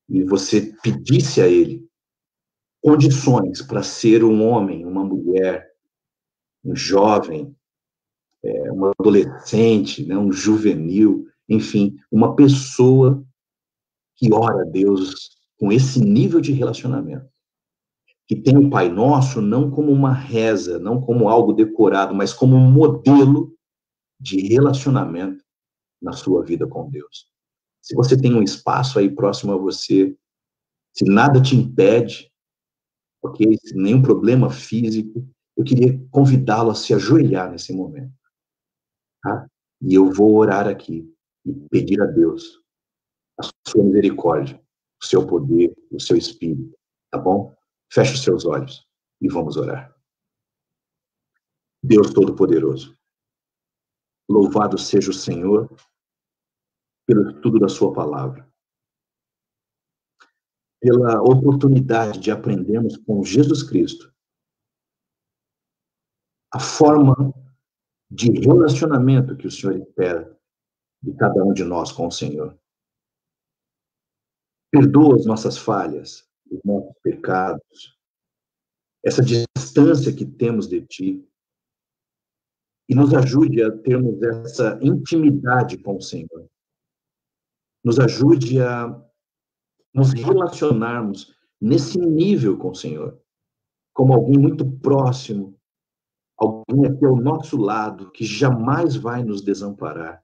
e você pedisse a Ele condições para ser um homem, uma mulher, um jovem, um adolescente, né, um juvenil, enfim, uma pessoa que ora a Deus com esse nível de relacionamento. Que tem o Pai Nosso não como uma reza, não como algo decorado, mas como um modelo de relacionamento na sua vida com Deus. Se você tem um espaço aí próximo a você, se nada te impede, ok? Se nenhum problema físico, eu queria convidá-lo a se ajoelhar nesse momento. Tá? E eu vou orar aqui e pedir a Deus a sua misericórdia, o seu poder, o seu espírito, tá bom? Feche os seus olhos e vamos orar. Deus Todo-Poderoso, louvado seja o Senhor pelo estudo da sua palavra, pela oportunidade de aprendermos com Jesus Cristo a forma de relacionamento que o Senhor espera de cada um de nós com o Senhor. Perdoa as nossas falhas, os nossos pecados, essa distância que temos de Ti, e nos ajude a termos essa intimidade com o Senhor. Nos ajude a nos relacionarmos nesse nível com o Senhor, como alguém muito próximo, alguém aqui ao nosso lado, que jamais vai nos desamparar.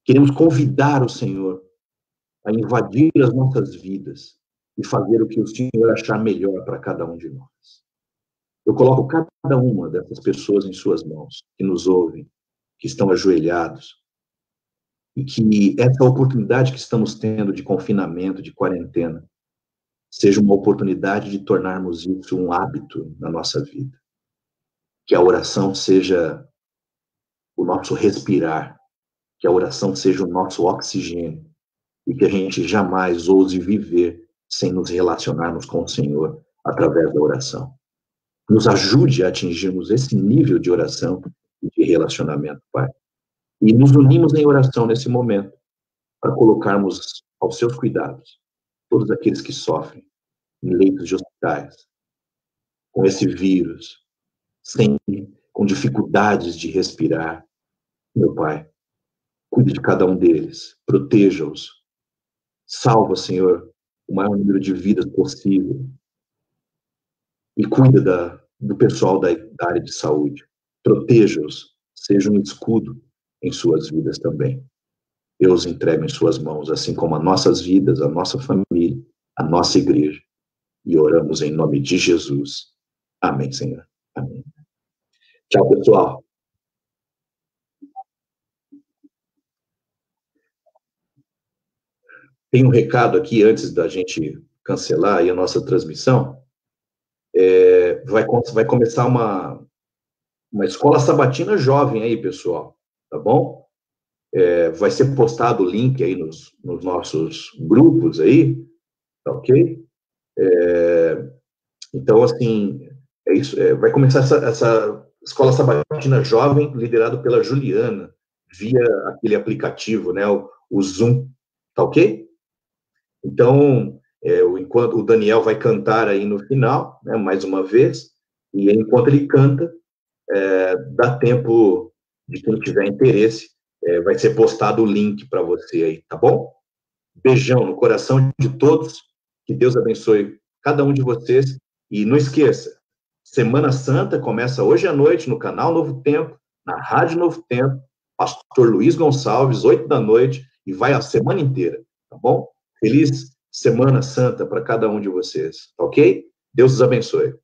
Queremos convidar o Senhor a invadir as nossas vidas e fazer o que o Senhor achar melhor para cada um de nós. Eu coloco cada uma dessas pessoas em suas mãos, que nos ouvem, que estão ajoelhados, e que essa oportunidade que estamos tendo de confinamento, de quarentena, seja uma oportunidade de tornarmos isso um hábito na nossa vida. Que a oração seja o nosso respirar, que a oração seja o nosso oxigênio, e que a gente jamais ouse viver sem nos relacionarmos com o Senhor através da oração. Nos ajude a atingirmos esse nível de oração e de relacionamento, Pai. E nos unimos em oração nesse momento para colocarmos aos seus cuidados todos aqueles que sofrem em leitos de hospitais, com esse vírus, com dificuldades de respirar. Meu Pai, cuide de cada um deles, proteja-os, salva, Senhor, o maior número de vidas possível e cuida do pessoal da área de saúde. Proteja-os, seja um escudo em suas vidas também. Eu os entrego em suas mãos, assim como as nossas vidas, a nossa família, a nossa igreja. E oramos em nome de Jesus. Amém, Senhor. Amém. Tchau, pessoal. Tem um recado aqui antes da gente cancelar aí a nossa transmissão. Vai começar uma escola sabatina jovem aí, pessoal, tá bom? Vai ser postado o link aí nos nossos grupos aí, tá ok? Então, assim, é isso. Vai começar essa escola sabatina jovem, liderado pela Juliana, via aquele aplicativo, né, o Zoom, tá ok? Então, enquanto o Daniel vai cantar aí no final, né, mais uma vez, e enquanto ele canta, dá tempo de quem tiver interesse, vai ser postado o link para você aí, tá bom? Beijão no coração de todos, que Deus abençoe cada um de vocês, e não esqueça, Semana Santa começa hoje à noite no canal Novo Tempo, na Rádio Novo Tempo, Pastor Luiz Gonçalves, 8 da noite, e vai a semana inteira, tá bom? Feliz Semana Santa para cada um de vocês, tá ok? Deus os abençoe.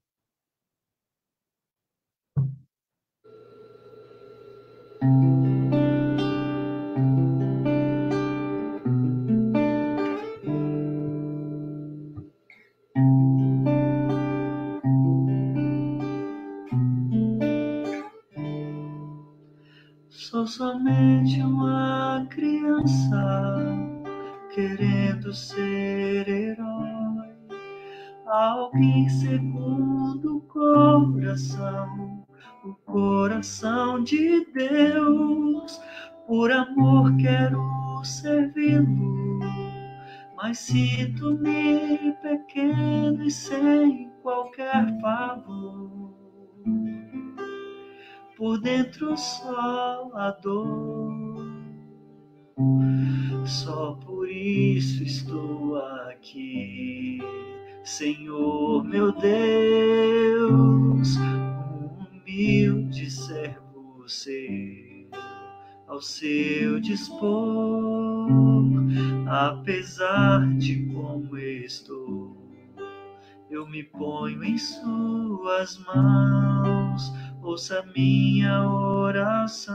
Sou somente uma criança querendo ser herói, alguém segundo o coração de Deus. Por amor quero servi-lo, mas sinto-me pequeno e sem qualquer favor. Por dentro só a dor, só por isso estou aqui, Senhor meu Deus, um humilde servo seu, ao seu dispor. Apesar de como estou, eu me ponho em suas mãos, ouça minha oração.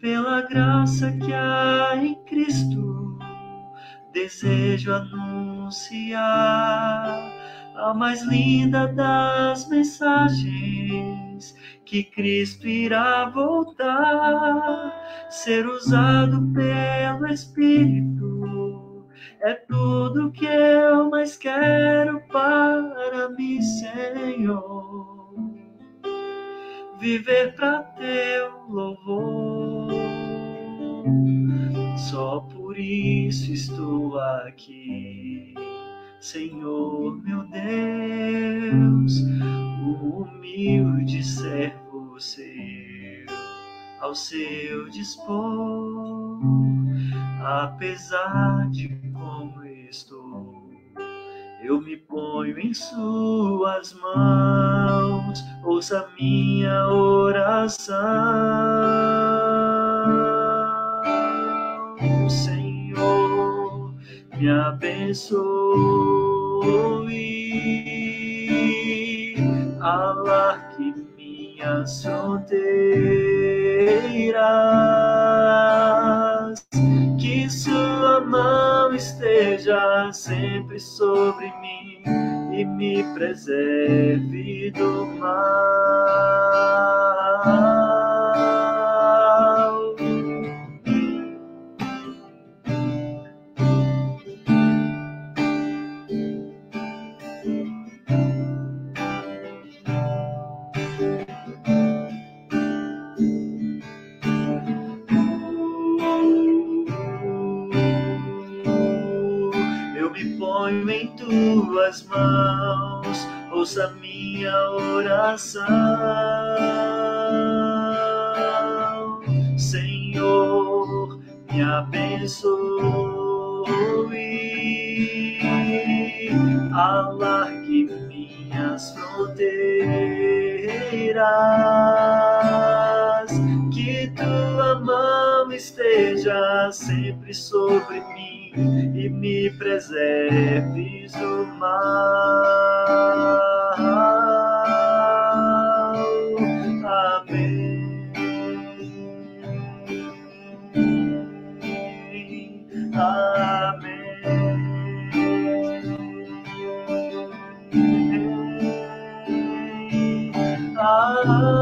Pela graça que há em Cristo, desejo anunciar a mais linda das mensagens, que Cristo irá voltar. Ser usado pelo Espírito é tudo que eu mais quero para mim, Senhor. Viver para teu louvor, só por isso estou aqui, Senhor meu Deus, o humilde servo seu, ao seu dispor. Apesar de como estou, eu me ponho em suas mãos, ouça minha oração. Senhor, me abençoe, alargue minhas fronteiras, que sua mão esteja sempre sobre mim e me preserve do mal. ponho em tuas mãos, ouça minha oração. Senhor, me abençoe, alargue minhas fronteiras, que tua mão esteja sempre sobre mim e me preserves do mal. Amém. Amém. Amém.